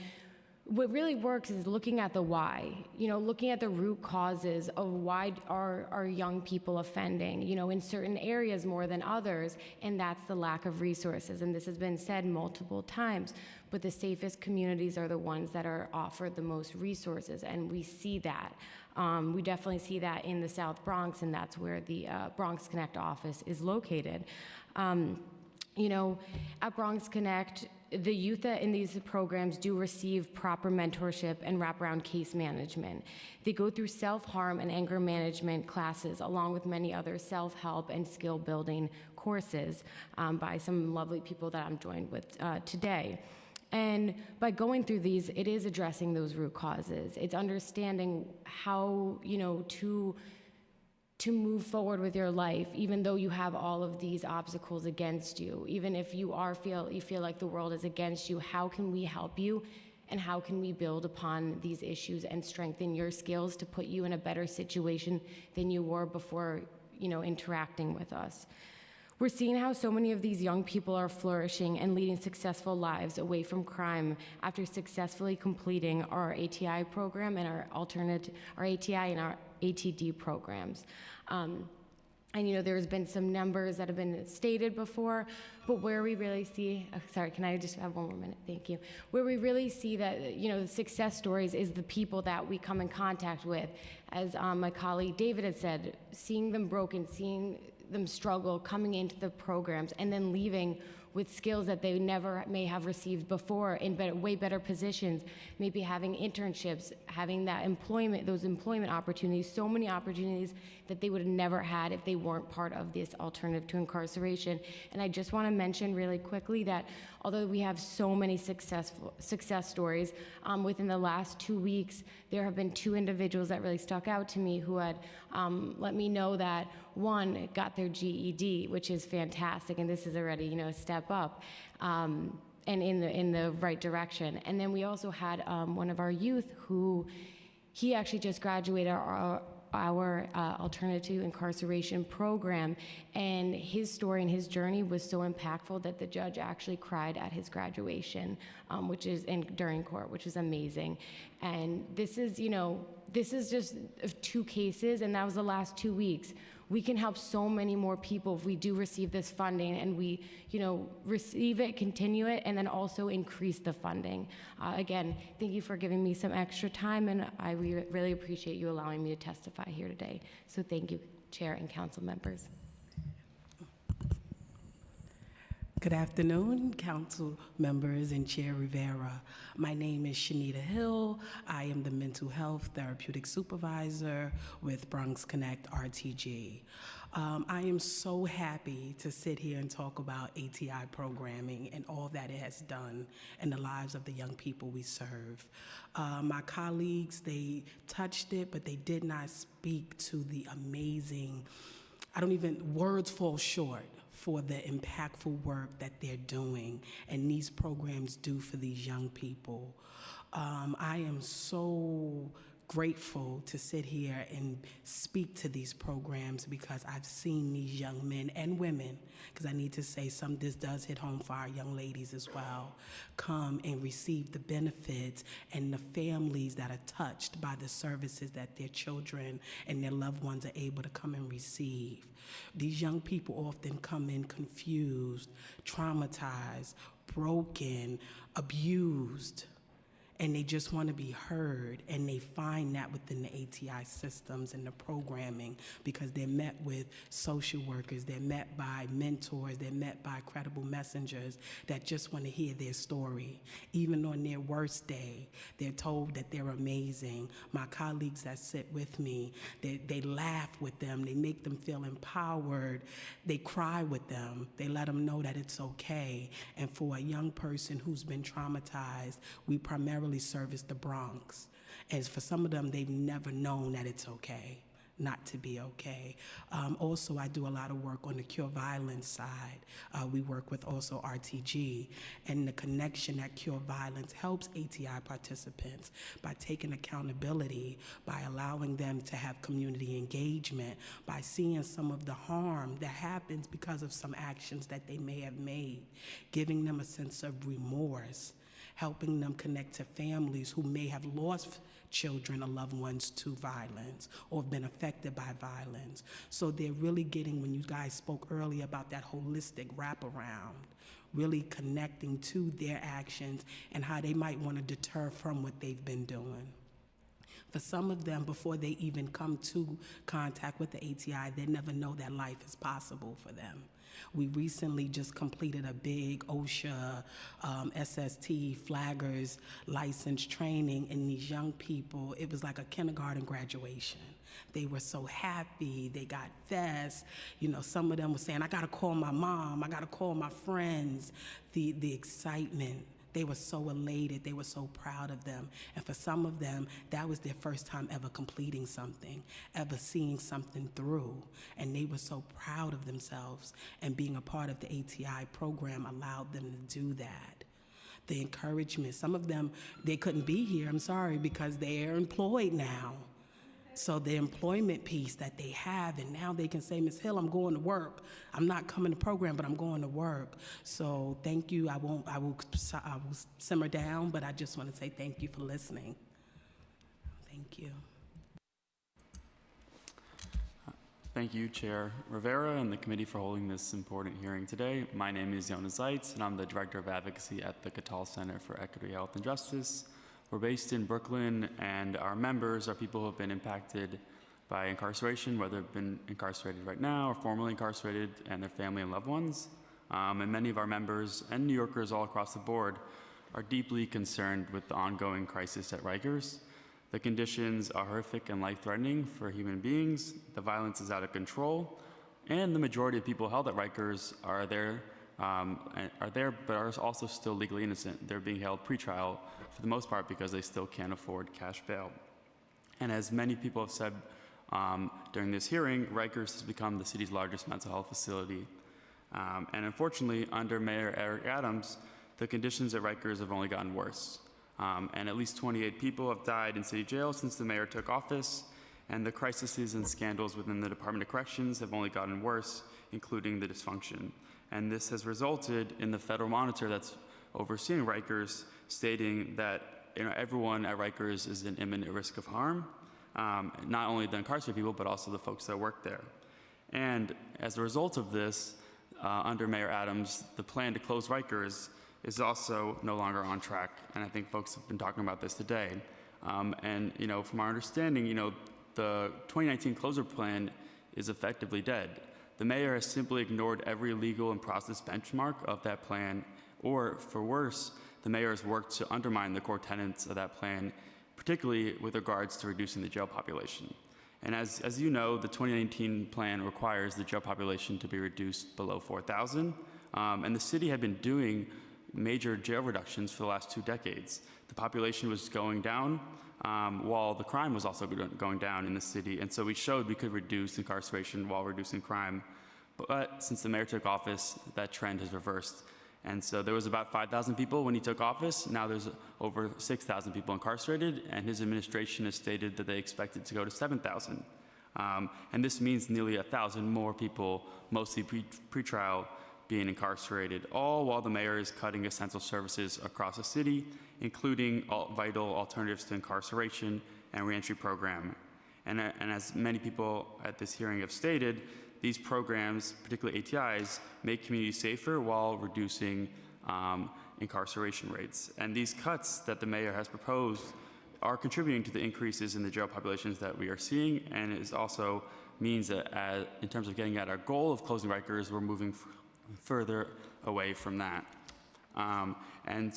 what really works is looking at the why, looking at the root causes of why are young people offending, in certain areas more than others, and that's the lack of resources. And this has been said multiple times, but the safest communities are the ones that are offered the most resources, and we see that. We definitely see that in the South Bronx, and that's where the Bronx Connect office is located. At Bronx Connect, the youth that in these programs do receive proper mentorship and wraparound case management. They go through self-harm and anger management classes, along with many other self-help and skill-building courses by some lovely people that I'm joined with today. And by going through these, it is addressing those root causes. It's understanding how, to move forward with your life, even though you have all of these obstacles against you. Even if you feel like the world is against you, how can we help you? And how can we build upon these issues and strengthen your skills to put you in a better situation than you were before, interacting with us? We're seeing how so many of these young people are flourishing and leading successful lives away from crime after successfully completing our ATI program and our ATI and our ATD programs. There's been some numbers that have been stated before, but where we really see, sorry, can I just have one more minute? Thank you. Where we really see that, the success stories is the people that we come in contact with. As my colleague David had said, seeing them broken, seeing them struggle, coming into the programs, and then leaving with skills that they never may have received before in way better positions, maybe having internships, having those employment opportunities, so many opportunities that they would have never had if they weren't part of this alternative to incarceration. And I just want to mention really quickly that although we have so many success stories, within the last 2 weeks, there have been 2 individuals that really stuck out to me who had let me know that one got their GED, which is fantastic, and this is already a step up and in the right direction. And then we also had one of our youth who he actually just graduated our alternative to incarceration program, and his story and his journey was so impactful that the judge actually cried at his graduation, during court, which is amazing. And this is just 2 cases, and that was the last 2 weeks. We can help so many more people if we do receive this funding and we, receive it, continue it, and then also increase the funding. Again, thank you for giving me some extra time, and I really appreciate you allowing me to testify here today. So thank you, Chair and Council members. Good afternoon, council members and Chair Rivera. My name is Shanita Hill. I am the Mental Health Therapeutic Supervisor with Bronx Connect RTG. I am so happy to sit here and talk about ATI programming and all that it has done in the lives of the young people we serve. My colleagues, they touched it, but they did not speak to the amazing, words fall short for the impactful work that they're doing and these programs do for these young people. I am so grateful to sit here and speak to these programs because I've seen these young men and women, because I need to say this does hit home for our young ladies as well, come and receive the benefits and the families that are touched by the services that their children and their loved ones are able to come and receive. These young people often come in confused, traumatized, broken, abused, and they just want to be heard, and they find that within the ATI systems and the programming because they're met with social workers, they're met by mentors, they're met by credible messengers that just want to hear their story. Even on their worst day, they're told that they're amazing. My colleagues that sit with me, they laugh with them, they make them feel empowered, they cry with them, they let them know that it's okay. And for a young person who's been traumatized, we primarily service the Bronx. And for some of them, they've never known that it's okay not to be okay. Also, I do a lot of work on the Cure Violence side. We work with also RTG, and the connection that Cure Violence helps ATI participants by taking accountability, by allowing them to have community engagement, by seeing some of the harm that happens because of some actions that they may have made, giving them a sense of remorse, helping them connect to families who may have lost children or loved ones to violence or have been affected by violence. So they're really getting, when you guys spoke earlier about that holistic wraparound, really connecting to their actions and how they might want to deter from what they've been doing. For some of them, before they even come to contact with the ATI, they never know that life is possible for them. We recently just completed a big OSHA SST flaggers license training, and these young people, it was like a kindergarten graduation. They were so happy. They got vests. You know, some of them were saying, I got to call my mom. I got to call my friends. The excitement. They were so elated. They were so proud of them. And for some of them, that was their first time ever completing something, ever seeing something through. And they were so proud of themselves. And being a part of the ATI program allowed them to do that. The encouragement, some of them, they couldn't be here, I'm sorry, because they're employed now. So the employment piece that they have, and now they can say, Ms. Hill, I'm going to work. I'm not coming to program, but I'm going to work. So thank you. I will simmer down, but I just want to say thank you for listening. Thank you. Thank you, Chair Rivera and the committee for holding this important hearing today. My name is Jonas Zeitz, and I'm the Director of Advocacy at the Cattell Center for Equity, Health, and Justice. We're based in Brooklyn, and our members are people who have been impacted by incarceration, whether they've been incarcerated right now or formerly incarcerated, and their family and loved ones. And many of our members and New Yorkers all across the board are deeply concerned with the ongoing crisis at Rikers. The conditions are horrific and life-threatening for human beings. The violence is out of control, and the majority of people held at Rikers are there, but are also still legally innocent. They're being held pretrial for the most part because they still can't afford cash bail. And as many people have said during this hearing, Rikers has become the city's largest mental health facility. And unfortunately, under Mayor Eric Adams, the conditions at Rikers have only gotten worse. And at least 28 people have died in city jail since the mayor took office, and the crises and scandals within the Department of Corrections have only gotten worse, including the dysfunction. And this has resulted in the federal monitor that's overseeing Rikers stating that everyone at Rikers is in imminent risk of harm, not only the incarcerated people, but also the folks that work there. And as a result of this, under Mayor Adams, the plan to close Rikers is also no longer on track. And I think folks have been talking about this today. And from our understanding, the 2019 closure plan is effectively dead. The mayor has simply ignored every legal and process benchmark of that plan, or for worse, the mayor has worked to undermine the core tenets of that plan, particularly with regards to reducing the jail population. And as you know, the 2019 plan requires the jail population to be reduced below 4,000, and the city had been doing major jail reductions for the last 2 decades. The population was going down, while the crime was also going down in the city, and so we showed we could reduce incarceration while reducing crime. But since the mayor took office, that trend has reversed. And so there was about 5,000 people when he took office. Now there's over 6,000 people incarcerated, and his administration has stated that they expect it to go to 7,000. And this means nearly 1,000 more people, mostly pretrial, being incarcerated, all while the mayor is cutting essential services across the city, including vital alternatives to incarceration and reentry program. And as many people at this hearing have stated, these programs, particularly ATIs, make communities safer while reducing incarceration rates. And these cuts that the mayor has proposed are contributing to the increases in the jail populations that we are seeing, and it also means that in terms of getting at our goal of closing Rikers, we're moving further away from that. And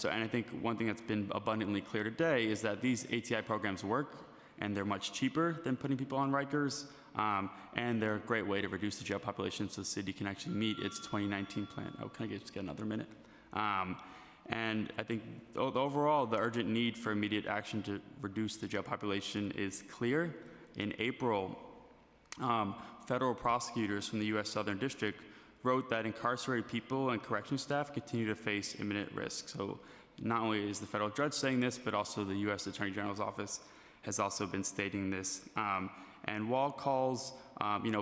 I think one thing that's been abundantly clear today is that these ATI programs work, and they're much cheaper than putting people on Rikers, and they're a great way to reduce the jail population so the city can actually meet its 2019 plan. Oh, can I just get another minute? And I think overall, the urgent need for immediate action to reduce the jail population is clear. In April, federal prosecutors from the U.S. Southern District wrote that incarcerated people and corrections staff continue to face imminent risk. So not only is the federal judge saying this, but also the U.S. Attorney General's office has also been stating this. And while calls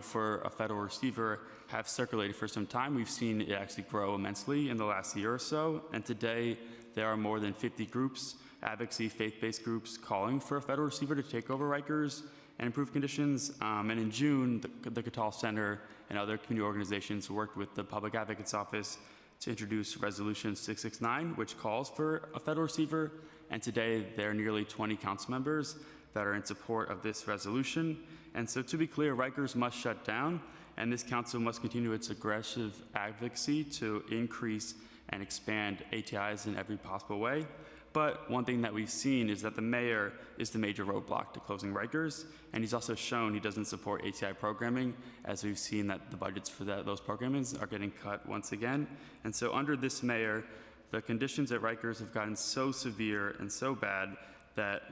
for a federal receiver have circulated for some time, we've seen it actually grow immensely in the last year or so. And today, there are more than 50 groups, advocacy, faith-based groups, calling for a federal receiver to take over Rikers and improve conditions. And in June, the Cattell Center and other community organizations worked with the Public Advocate's Office to introduce Resolution 669, which calls for a federal receiver. And today, there are nearly 20 council members that are in support of this resolution. And so to be clear, Rikers must shut down, and this council must continue its aggressive advocacy to increase and expand ATIs in every possible way. But one thing that we've seen is that the mayor is the major roadblock to closing Rikers, and he's also shown he doesn't support ATI programming, as we've seen that the budgets for those programmings are getting cut once again. And so under this mayor, the conditions at Rikers have gotten so severe and so bad that,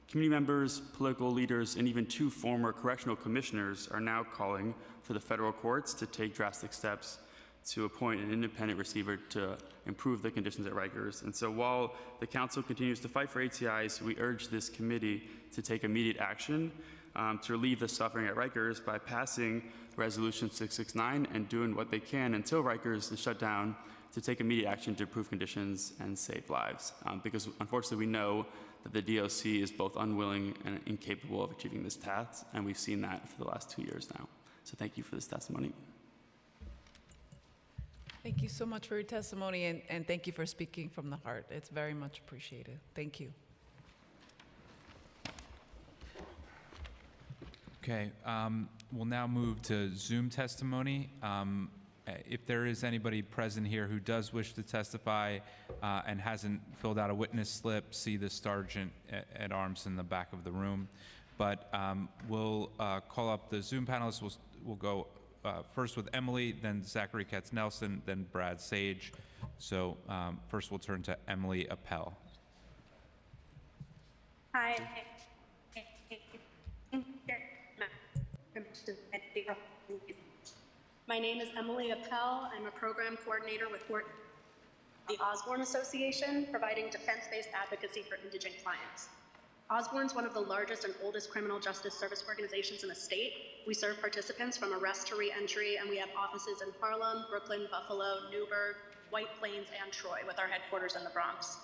community members, political leaders, and even 2 former correctional commissioners are now calling for the federal courts to take drastic steps to appoint an independent receiver to improve the conditions at Rikers. And so while the council continues to fight for ATIs, we urge this committee to take immediate action to relieve the suffering at Rikers by passing Resolution 669 and doing what they can until Rikers is shut down to take immediate action to improve conditions and save lives. Because unfortunately we know that the DOC is both unwilling and incapable of achieving this task, and we've seen that for the last 2 years now. So thank you for this testimony. Thank you so much for your testimony, and thank you for speaking from the heart. It's very much appreciated. Thank you. Okay, we'll now move to Zoom testimony. If there is anybody present here who does wish to testify and hasn't filled out a witness slip, see the sergeant at arms in the back of the room. But we'll call up the Zoom panelists. We'll go first with Emily, then Zachary Katz-Nelson, then Brad Sage. So first we'll turn to Emily Appel. Hi. My name is Emily Appel. I'm a program coordinator with the Osborne Association, providing defense-based advocacy for indigent clients. Osborne's one of the largest and oldest criminal justice service organizations in the state. We serve participants from arrest to re-entry, and we have offices in Harlem, Brooklyn, Buffalo, Newburgh, White Plains, and Troy, with our headquarters in the Bronx.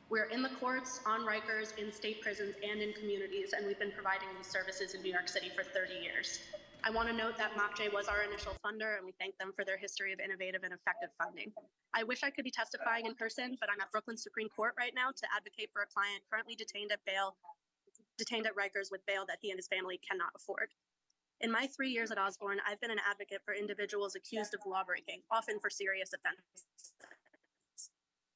We're in the courts, on Rikers, in state prisons, and in communities, and we've been providing these services in New York City for 30 years. I want to note that MOCJ was our initial funder, and we thank them for their history of innovative and effective funding. I wish I could be testifying in person, but I'm at Brooklyn Supreme Court right now to advocate for a client currently detained at Rikers with bail that he and his family cannot afford. In my 3 years at Osborne, I've been an advocate for individuals accused of lawbreaking, often for serious offenses.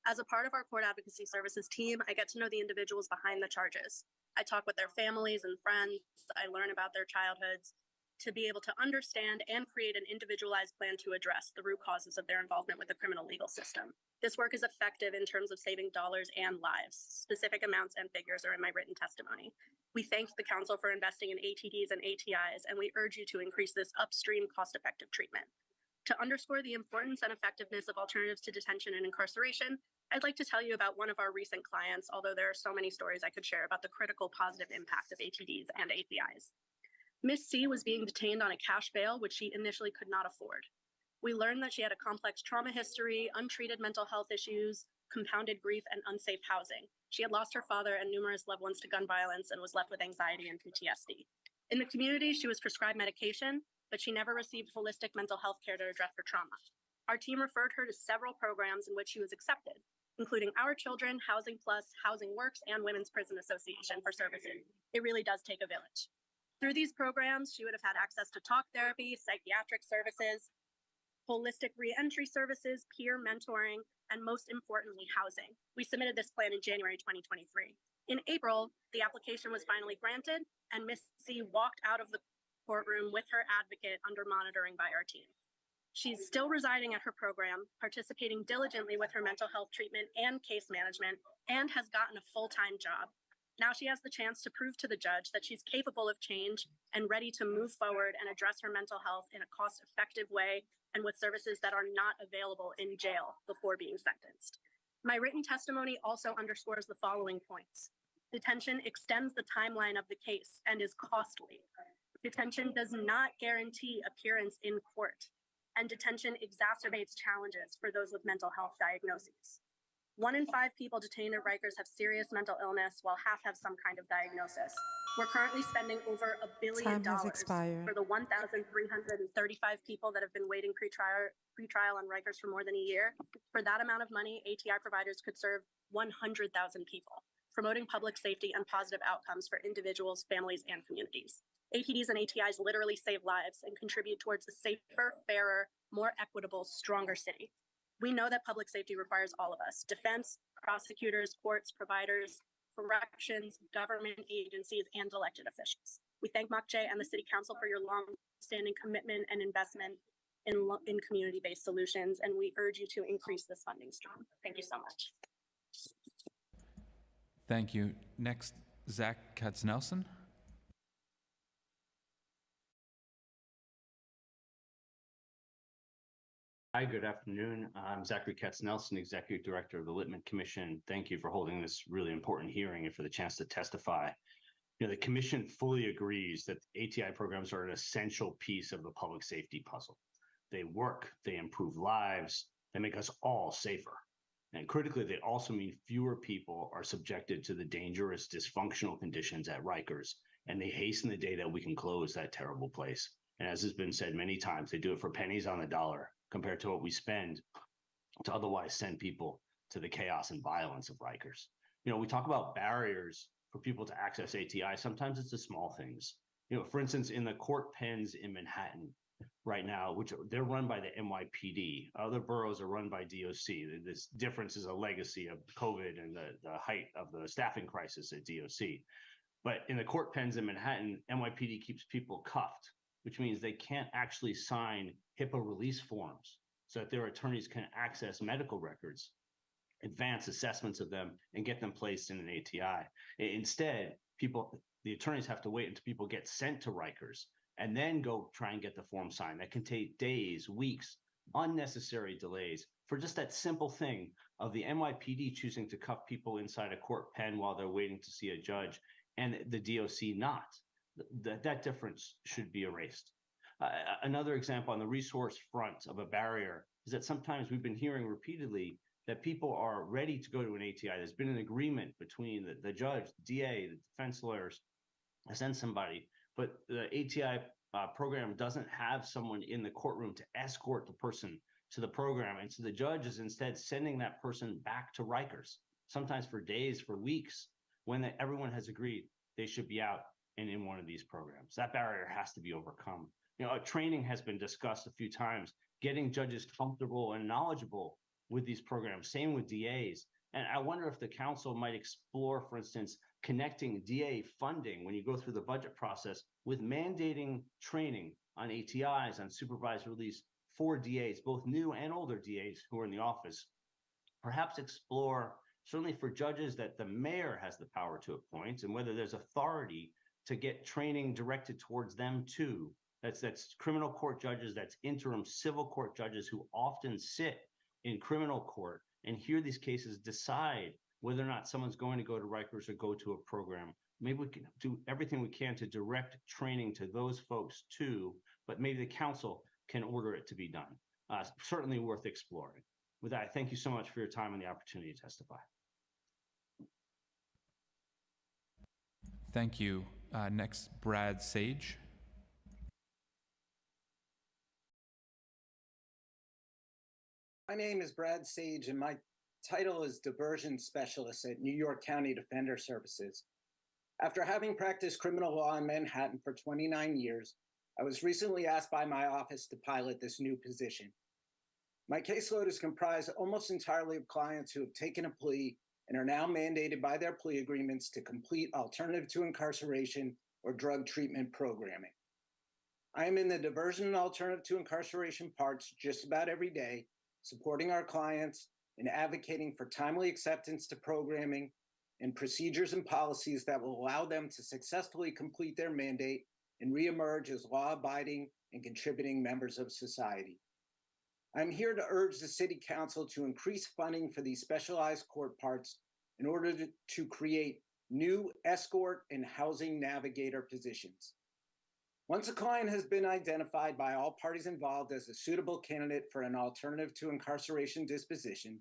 As a part of our court advocacy services team, I get to know the individuals behind the charges. I talk with their families and friends. I learn about their childhoods to be able to understand and create an individualized plan to address the root causes of their involvement with the criminal legal system. This work is effective in terms of saving dollars and lives. Specific amounts and figures are in my written testimony. We thank the council for investing in ATDs and ATIs, and we urge you to increase this upstream cost-effective treatment. To underscore the importance and effectiveness of alternatives to detention and incarceration, I'd like to tell you about one of our recent clients, although there are so many stories I could share about the critical positive impact of ATDs and ATIs. Miss C was being detained on a cash bail, which she initially could not afford. We learned that she had a complex trauma history, untreated mental health issues, compounded grief, and unsafe housing. She had lost her father and numerous loved ones to gun violence and was left with anxiety and PTSD. In the community, she was prescribed medication, but she never received holistic mental health care to address her trauma. Our team referred her to several programs in which she was accepted, including Our Children, Housing Plus, Housing Works, and Women's Prison Association for services. It really does take a village. Through these programs, she would have had access to talk therapy, psychiatric services, holistic re-entry services, peer mentoring, and most importantly, housing. We submitted this plan in January 2023. In April, the application was finally granted, and Miss C walked out of the courtroom with her advocate under monitoring by our team. She's still residing at her program, participating diligently with her mental health treatment and case management, and has gotten a full-time job. Now she has the chance to prove to the judge that she's capable of change and ready to move forward and address her mental health in a cost-effective way and with services that are not available in jail before being sentenced. My written testimony also underscores the following points. Detention extends the timeline of the case and is costly. Detention does not guarantee appearance in court, and detention exacerbates challenges for those with mental health diagnoses. 1 in 5 people detained at Rikers have serious mental illness, while half have some kind of diagnosis. We're currently spending over $1 billion for the 1,335 people that have been waiting pre-trial on Rikers for more than a year. For that amount of money, ATI providers could serve 100,000 people, promoting public safety and positive outcomes for individuals, families, and communities. ATDs and ATIs literally save lives and contribute towards a safer, fairer, more equitable, stronger city. We know that public safety requires all of us: defense, prosecutors, courts, providers, corrections, government agencies, and elected officials. We thank MOCJ and the City Council for your long-standing commitment and investment in community-based solutions, and we urge you to increase this funding stream. Thank you so much. Thank you. Next, Zach Katznelson. Hi, good afternoon. I'm Zachary Katz-Nelson, Executive Director of the Littman Commission. Thank you for holding this really important hearing and for the chance to testify. The Commission fully agrees that ATI programs are an essential piece of the public safety puzzle. They work, they improve lives, they make us all safer. And critically, they also mean fewer people are subjected to the dangerous, dysfunctional conditions at Rikers, and they hasten the day that we can close that terrible place. And as has been said many times, they do it for pennies on the dollar compared to what we spend to otherwise send people to the chaos and violence of Rikers. We talk about barriers for people to access ATI. Sometimes it's the small things. For instance, in the court pens in Manhattan right now, which they're run by the NYPD. Other boroughs are run by DOC. This difference is a legacy of COVID and the height of the staffing crisis at DOC. But in the court pens in Manhattan, NYPD keeps people cuffed, which means they can't actually sign HIPAA release forms so that their attorneys can access medical records, advance assessments of them, and get them placed in an ATI. Instead, the attorneys have to wait until people get sent to Rikers and then go try and get the form signed. That can take days, weeks, unnecessary delays for just that simple thing of the NYPD choosing to cuff people inside a court pen while they're waiting to see a judge and the DOC not. That difference should be erased. Another example on the resource front of a barrier is that sometimes we've been hearing repeatedly that people are ready to go to an ATI. There's been an agreement between the judge, the DA, the defense lawyers, to send somebody, but the ATI program doesn't have someone in the courtroom to escort the person to the program. And so the judge is instead sending that person back to Rikers, sometimes for days, for weeks, when everyone has agreed they should be out and in one of these programs. That barrier has to be overcome. Training has been discussed a few times, getting judges comfortable and knowledgeable with these programs, same with DAs. And I wonder if the council might explore, for instance, connecting DA funding when you go through the budget process with mandating training on ATIs, on supervised release for DAs, both new and older DAs who are in the office. Perhaps explore, certainly for judges that the mayor has the power to appoint, and whether there's authority to get training directed towards them too. That's criminal court judges, that's interim civil court judges who often sit in criminal court and hear these cases, decide whether or not someone's going to go to Rikers or go to a program. Maybe we can do everything we can to direct training to those folks too, but maybe the council can order it to be done. Certainly worth exploring. With that, thank you so much for your time and the opportunity to testify. Thank you. Next, Brad Sage. My name is Brad Sage, and my title is Diversion Specialist at New York County Defender Services. After having practiced criminal law in Manhattan for 29 years, I was recently asked by my office to pilot this new position. My caseload is comprised almost entirely of clients who have taken a plea and are now mandated by their plea agreements to complete alternative to incarceration or drug treatment programming. I am in the diversion and alternative to incarceration parts just about every day, supporting our clients and advocating for timely acceptance to programming and procedures and policies that will allow them to successfully complete their mandate and reemerge as law-abiding and contributing members of society. I'm here to urge the City Council to increase funding for these specialized court parts in order to create new escort and housing navigator positions. Once a client has been identified by all parties involved as a suitable candidate for an alternative to incarceration disposition,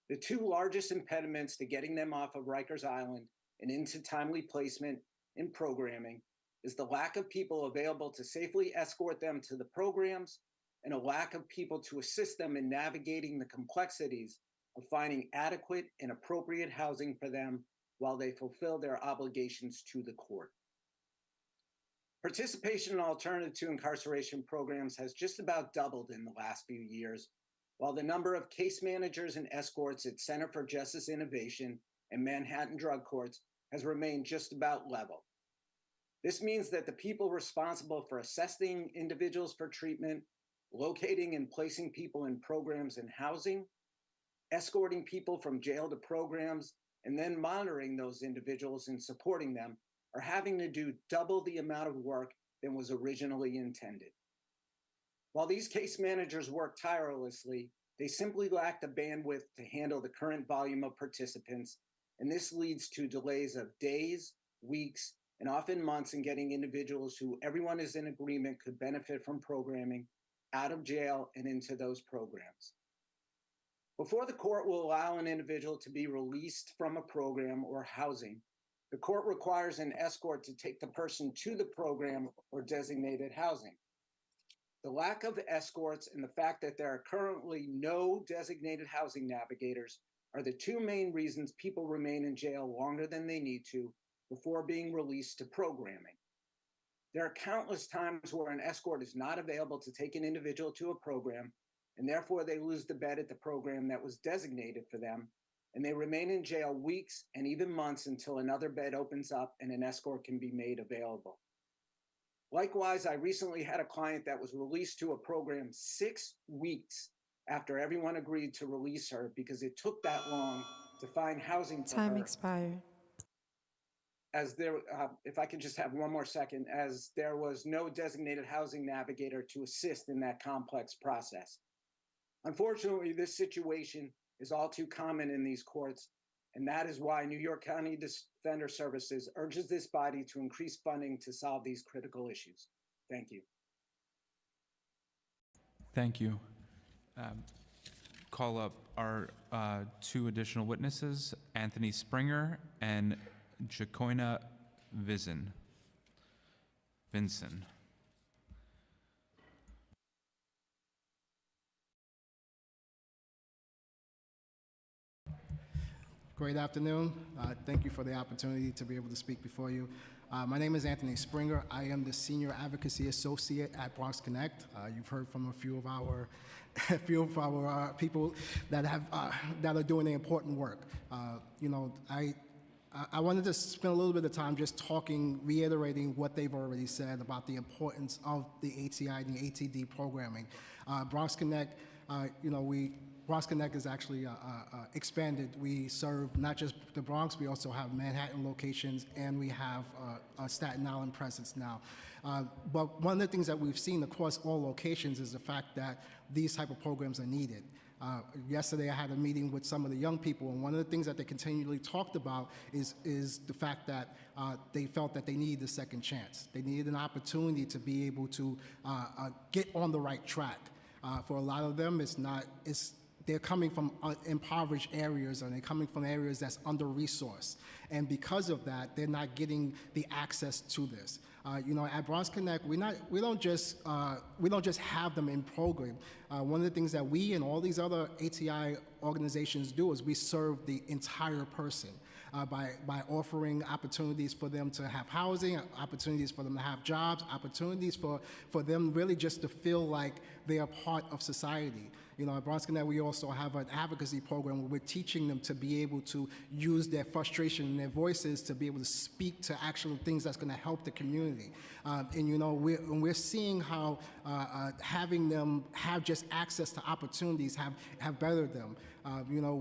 the two largest impediments to getting them off of Rikers Island and into timely placement in programming is the lack of people available to safely escort them to the programs and a lack of people to assist them in navigating the complexities of finding adequate and appropriate housing for them while they fulfill their obligations to the court. Participation in alternative to incarceration programs has just about doubled in the last few years, while the number of case managers and escorts at Center for Justice Innovation and Manhattan Drug Courts has remained just about level. This means that the people responsible for assessing individuals for treatment, locating and placing people in programs and housing, escorting people from jail to programs, and then monitoring those individuals and supporting them are having to do double the amount of work than was originally intended. While these case managers work tirelessly, they simply lack the bandwidth to handle the current volume of participants, and this leads to delays of days, weeks, and often months in getting individuals who everyone is in agreement could benefit from programming out of jail and into those programs. Before the court will allow an individual to be released from a program or housing, the court requires an escort to take the person to the program or designated housing. The lack of escorts and the fact that there are currently no designated housing navigators are the two main reasons people remain in jail longer than they need to before being released to programming. There are countless times where an escort is not available to take an individual to a program, and therefore they lose the bed at the program that was designated for them, and they remain in jail weeks and even months until another bed opens up and an escort can be made available. Likewise, I recently had a client that was released to a program 6 weeks after everyone agreed to release her because it took that long to find housing for her. Time expired. If I could just have one more second, as there was no designated housing navigator to assist in that complex process. Unfortunately, this situation is all too common in these courts, and that is why New York County Defender Services urges this body to increase funding to solve these critical issues. Thank you. Thank you. Call up our two additional witnesses, Anthony Springer and Jacoina Vinson. Great afternoon. Thank you for the opportunity to be able to speak before you. My name is Anthony Springer. I am the Senior Advocacy Associate at Bronx Connect. You've heard from a few of our people that are doing the important work. I wanted to spend a little bit of time just reiterating what they've already said about the importance of the ATI and the ATD programming. Bronx Connect, Bronx Connect is actually expanded. We serve not just the Bronx, we also have Manhattan locations, and we have a Staten Island presence now. But one of the things that we've seen across all locations is the fact that these type of programs are needed. Yesterday I had a meeting with some of the young people, and one of the things that they continually talked about is the fact that they felt that they needed a second chance. They needed an opportunity to be able to get on the right track. For a lot of them, they're coming from impoverished areas, and they're coming from areas that's under-resourced. And because of that, they're not getting the access to this. At Bronx Connect, we don't just have them in program. One of the things that we and all these other ATI organizations do is we serve the entire person. By offering opportunities for them to have housing, opportunities for them to have jobs, opportunities for them really just to feel like they are part of society. At Bronx Connect, we also have an advocacy program where we're teaching them to be able to use their frustration and their voices to be able to speak to actual things that's going to help the community. We're seeing how having them have just access to opportunities have bettered them.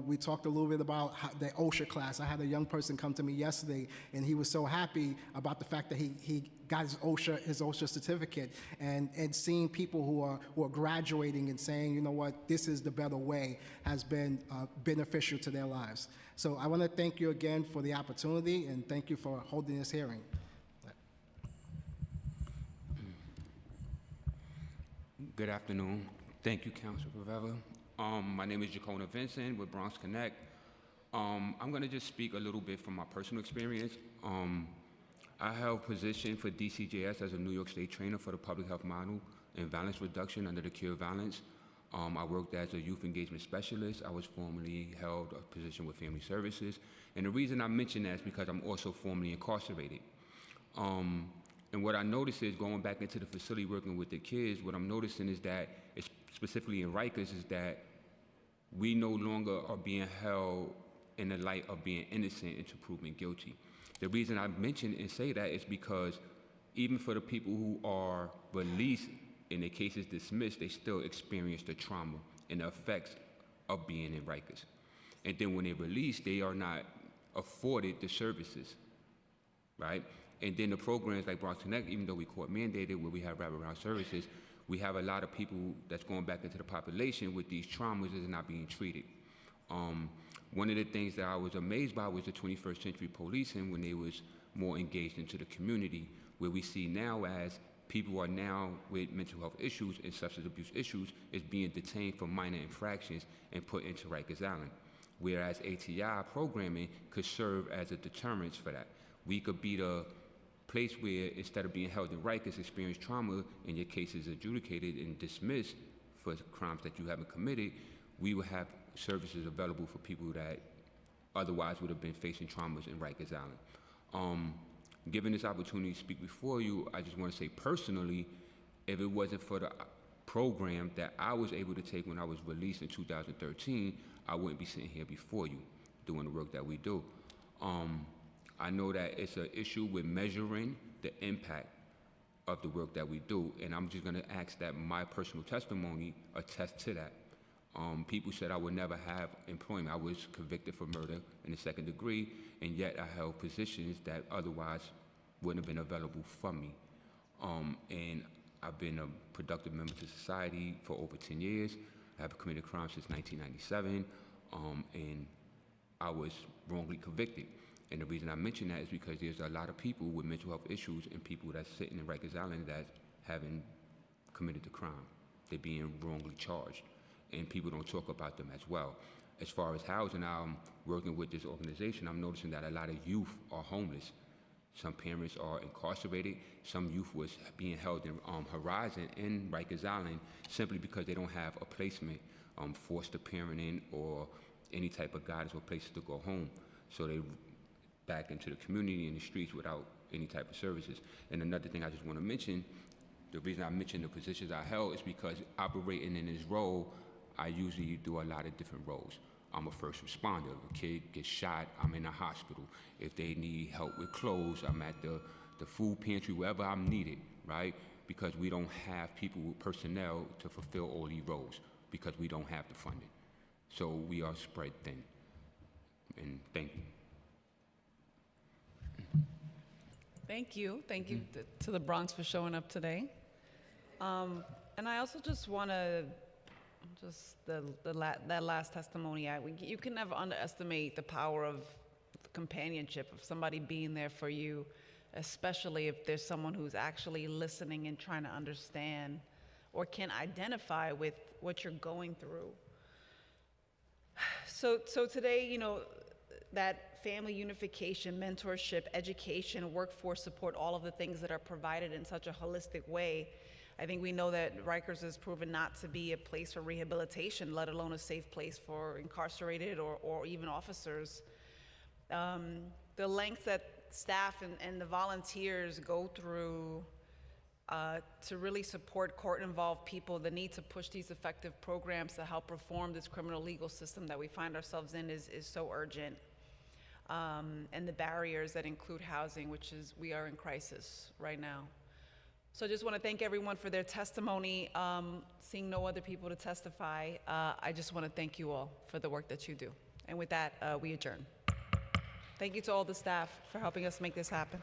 We talked a little bit about the OSHA class. I had a young person come to me yesterday, and he was so happy about the fact that he got his OSHA certificate, and seeing people who are graduating and saying, you know what, this is the better way, has been beneficial to their lives. So I want to thank you again for the opportunity, and thank you for holding this hearing. Good afternoon. Thank you, Councilor Rivera. My name is Jacoina Vinson with Bronx Connect. I'm going to just speak a little bit from my personal experience. I held position for DCJS as a New York State trainer for the public health model and violence reduction under the Cure Violence. I worked as a youth engagement specialist. I was formerly held a position with Family Services. And the reason I mention that is because I'm also formerly incarcerated. And what I noticed is going back into the facility working with the kids, what I'm noticing is that, specifically in Rikers, is that we no longer are being held in the light of being innocent into proven guilty. The reason I mention and say that is because even for the people who are released and their cases dismissed, they still experience the trauma and the effects of being in Rikers. And then when they're released, they are not afforded the services, right? And then the programs like Bronx Connect, even though we court mandated where we have wraparound services, we have a lot of people that's going back into the population with these traumas that are not being treated. One of the things that I was amazed by was the 21st century policing when they was more engaged into the community, where we see now as people are now with mental health issues and substance abuse issues is being detained for minor infractions and put into Rikers Island. Whereas ATI programming could serve as a deterrent for that. We could be the place where instead of being held in Rikers, experience trauma and your case is adjudicated and dismissed for crimes that you haven't committed, we would have services available for people that otherwise would have been facing traumas in Rikers Island. Given this opportunity to speak before you, I just want to say personally, if it wasn't for the program that I was able to take when I was released in 2013, I wouldn't be sitting here before you doing the work that we do. I know that it's an issue with measuring the impact of the work that we do, and I'm just going to ask that my personal testimony attest to that. People said I would never have employment. I was convicted for murder in the 2nd degree, and yet I held positions that otherwise wouldn't have been available for me. And I've been a productive member to society for over 10 years. I have committed crimes since 1997, and I was wrongly convicted. And the reason I mention that is because there's a lot of people with mental health issues and people that's sitting in Rikers Island that haven't committed the crime. They're being wrongly charged, and people don't talk about them as well. As far as housing, I'm working with this organization. I'm noticing that a lot of youth are homeless. Some parents are incarcerated. Some youth was being held in Horizon in Rikers Island simply because they don't have a placement, foster parenting or any type of guidance or places to go home. So they back into the community and the streets without any type of services. And another thing I just want to mention, the reason I mentioned the positions I held is because operating in this role, I usually do a lot of different roles. I'm a first responder. If a kid gets shot, I'm in a hospital. If they need help with clothes, I'm at the food pantry, wherever I'm needed, right? Because we don't have people with personnel to fulfill all these roles because we don't have the funding. So we are spread thin. And thank you. Thank you. Thank you to the Bronx for showing up today. And I also just want to, that last testimony, you can never underestimate the power of companionship, of somebody being there for you, especially if there's someone who's actually listening and trying to understand or can identify with what you're going through. So today, you know, that family unification, mentorship, education, workforce support, all of the things that are provided in such a holistic way. I think we know that Rikers has proven not to be a place for rehabilitation, let alone a safe place for incarcerated or even officers. The lengths that staff and the volunteers go through to really support court-involved people, the need to push these effective programs to help reform this criminal legal system that we find ourselves in is so urgent. And the barriers that include housing, which is, we are in crisis right now. So I just want to thank everyone for their testimony. Seeing no other people to testify, I just want to thank you all for the work that you do. And with that, we adjourn. Thank you to all the staff for helping us make this happen.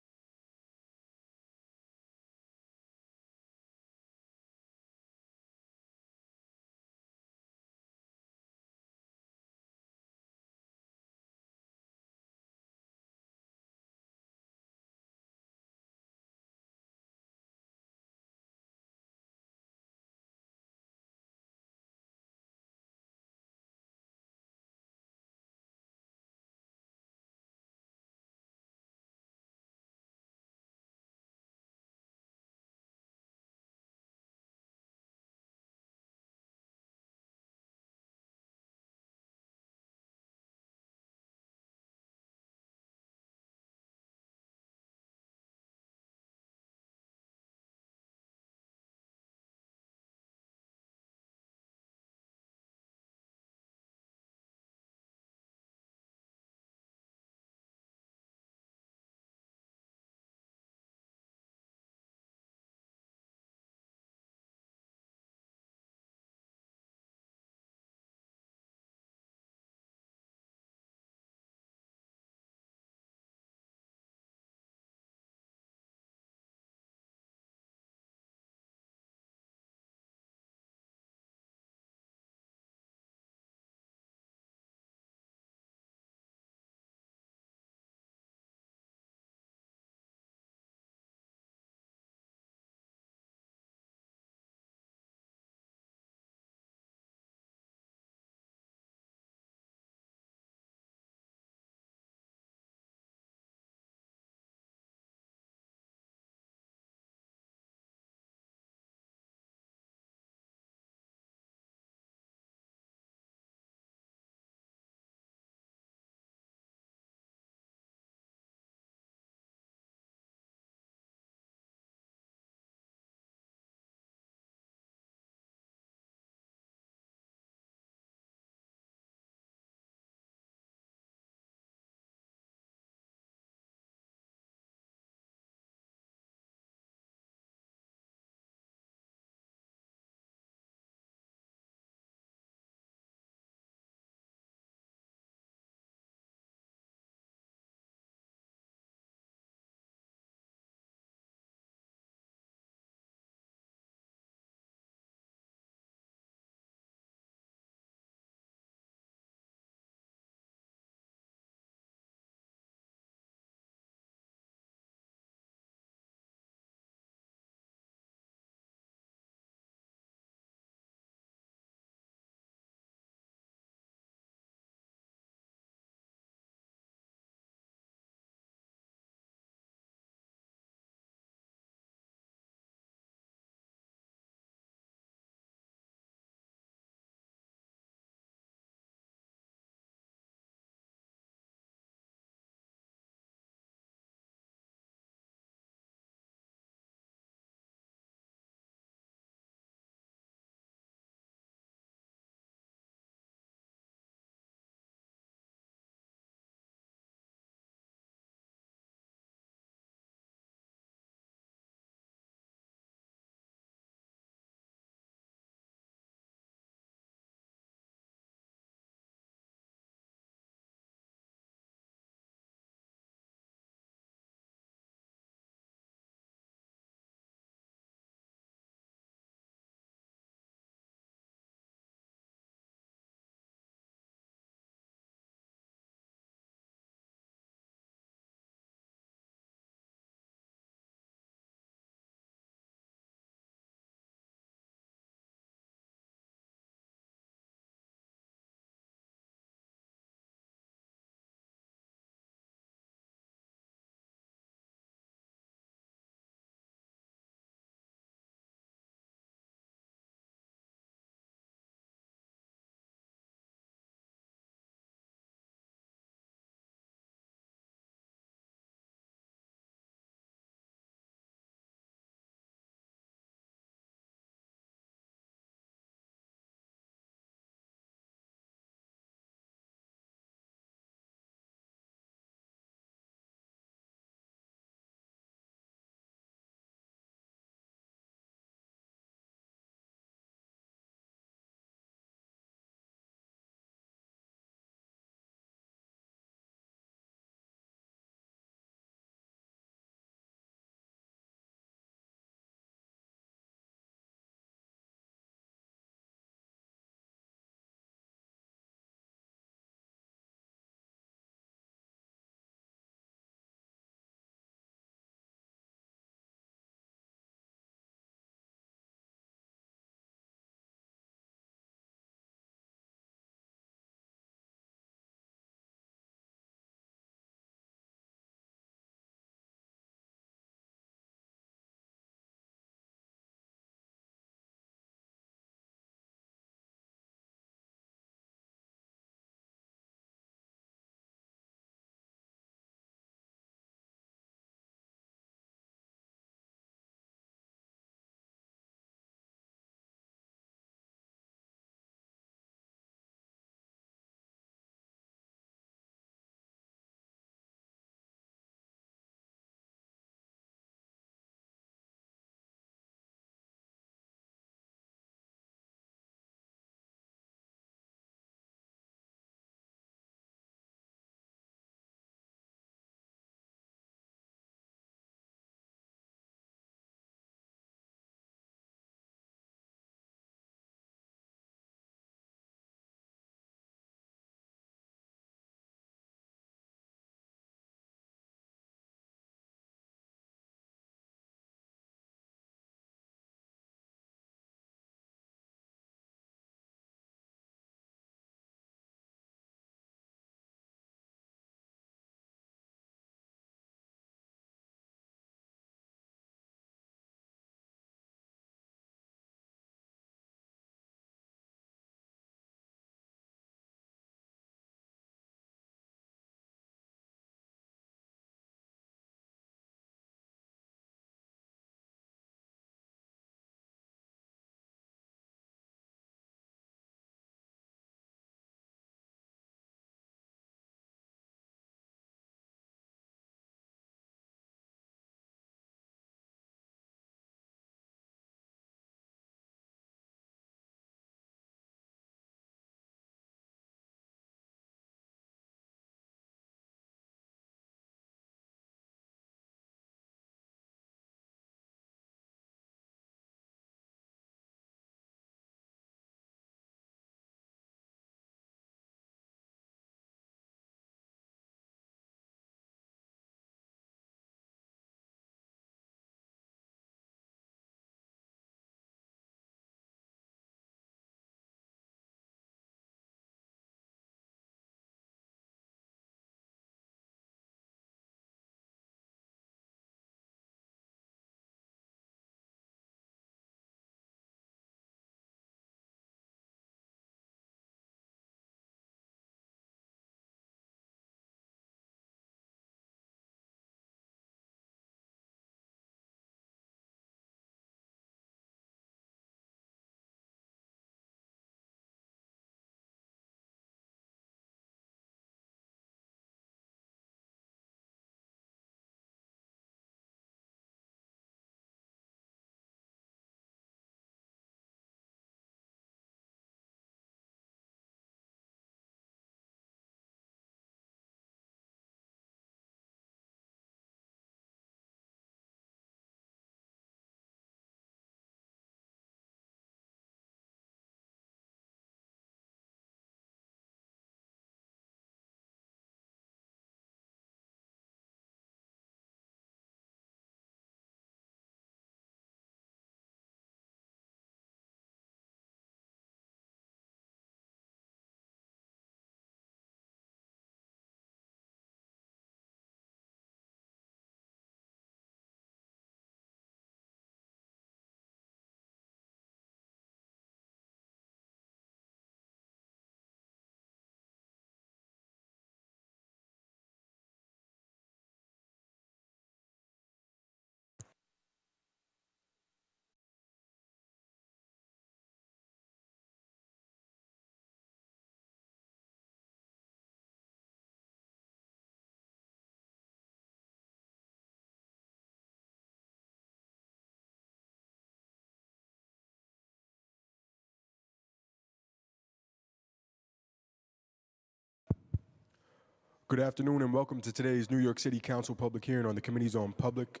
Good afternoon and welcome to today's New York City Council public hearing on the Committees on Public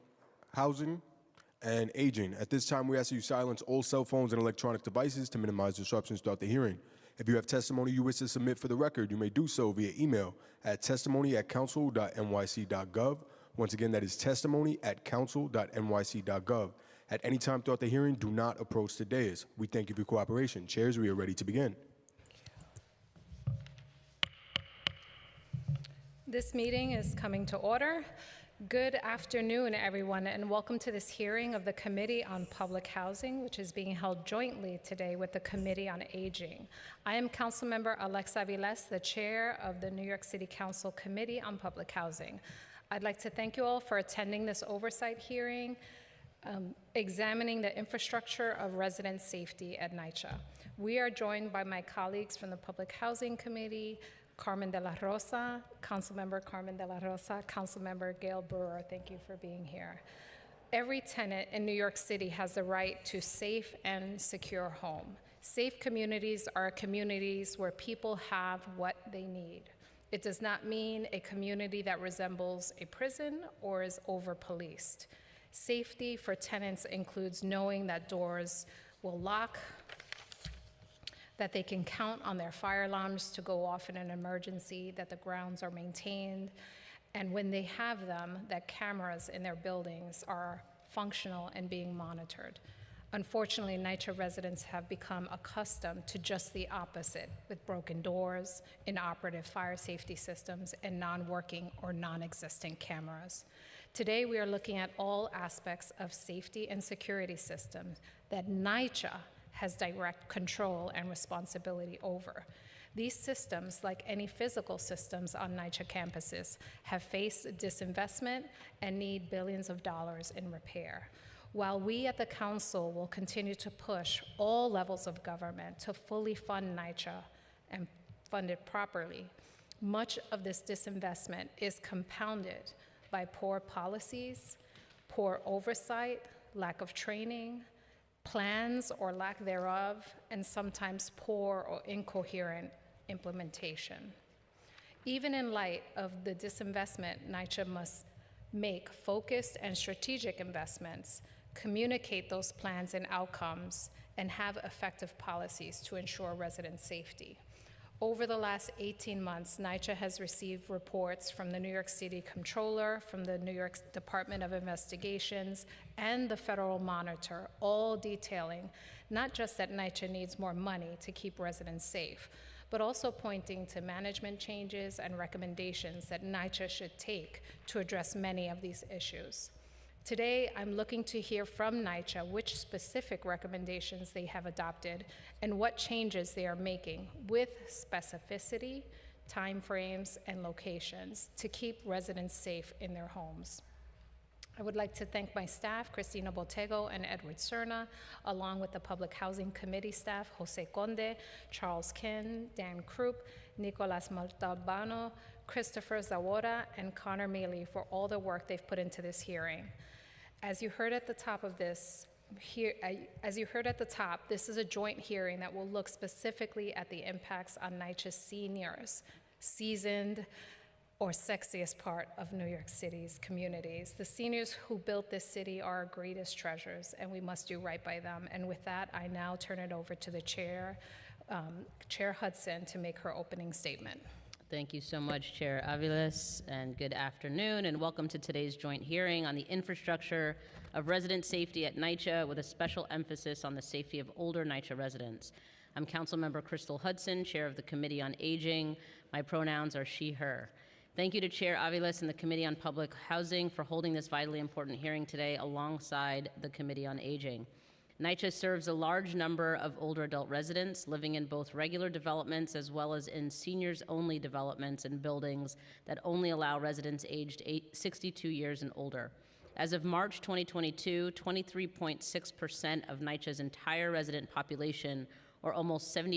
Housing and Aging. At this time, we ask that you silence all cell phones and electronic devices to minimize disruptions throughout the hearing. If you have testimony you wish to submit for the record, you may do so via email at testimony@council.nyc.gov. Once again, that is testimony@council.nyc.gov. At any time throughout the hearing, do not approach the dais. We thank you for your cooperation. Chairs, we are ready to begin. This meeting is coming to order. Good afternoon, everyone, and welcome to this hearing of the Committee on Public Housing, which is being held jointly today with the Committee on Aging. I am Councilmember Alexa Aviles, the chair of the New York City Council Committee on Public Housing. I'd like to thank you all for attending this oversight hearing, examining the infrastructure of resident safety at NYCHA. We are joined by my colleagues from the Public Housing Committee, Carmen de la Rosa, Councilmember Carmen de la Rosa, Councilmember Gail Brewer, thank you for being here. Every tenant in New York City has the right to safe and secure home. Safe communities are communities where people have what they need. It does not mean a community that resembles a prison or is over-policed. Safety for tenants includes knowing that doors will lock, that they can count on their fire alarms to go off in an emergency, that the grounds are maintained, and when they have them, that cameras in their buildings are functional and being monitored. Unfortunately, NYCHA residents have become accustomed to just the opposite, with broken doors, inoperative fire safety systems, and non-working or non-existent cameras. Today, we are looking at all aspects of safety and security systems that NYCHA has direct control and responsibility over. These systems, like any physical systems on NYCHA campuses, have faced disinvestment and need billions of dollars in repair. While we at the Council will continue to push all levels of government to fully fund NYCHA and fund it properly, much of this disinvestment is compounded by poor policies, poor oversight, lack of training, plans or lack thereof, and sometimes poor or incoherent implementation. Even in light of the disinvestment, NYCHA must make focused and strategic investments, communicate those plans and outcomes, and have effective policies to ensure resident safety. Over the last 18 months, NYCHA has received reports from the New York City Comptroller, from the New York Department of Investigations, and the Federal Monitor, all detailing not just that NYCHA needs more money to keep residents safe, but also pointing to management changes and recommendations that NYCHA should take to address many of these issues. Today, I'm looking to hear from NYCHA which specific recommendations they have adopted and what changes they are making with specificity, timeframes, and locations to keep residents safe in their homes. I would like to thank my staff, Cristina Botego and Edward Cerna, along with the Public Housing Committee staff, Jose Conde, Charles Kin, Dan Krupp, Nicolas Montalbano, Christopher Zawada, and Connor Mealy for all the work they've put into this hearing. As you heard at the top of this, this is a joint hearing that will look specifically at the impacts on NYCHA seniors, seasoned or sexiest part of New York City's communities. The seniors who built this city are our greatest treasures, and we must do right by them. And with that, I now turn it over to the chair, Chair Hudson, to make her opening statement. Thank you so much, Chair Aviles, and good afternoon, and welcome to today's joint hearing on the infrastructure of resident safety at NYCHA, with a special emphasis on the safety of older NYCHA residents. I'm Councilmember Crystal Hudson, Chair of the Committee on Aging. My pronouns are she, her. Thank you to Chair Aviles and the Committee on Public Housing for holding this vitally important hearing today alongside the Committee on Aging. NYCHA serves a large number of older adult residents living in both regular developments as well as in seniors-only developments and buildings that only allow residents aged 62 years and older. As of March 2022, 23.6% of NYCHA's entire resident population, or almost 70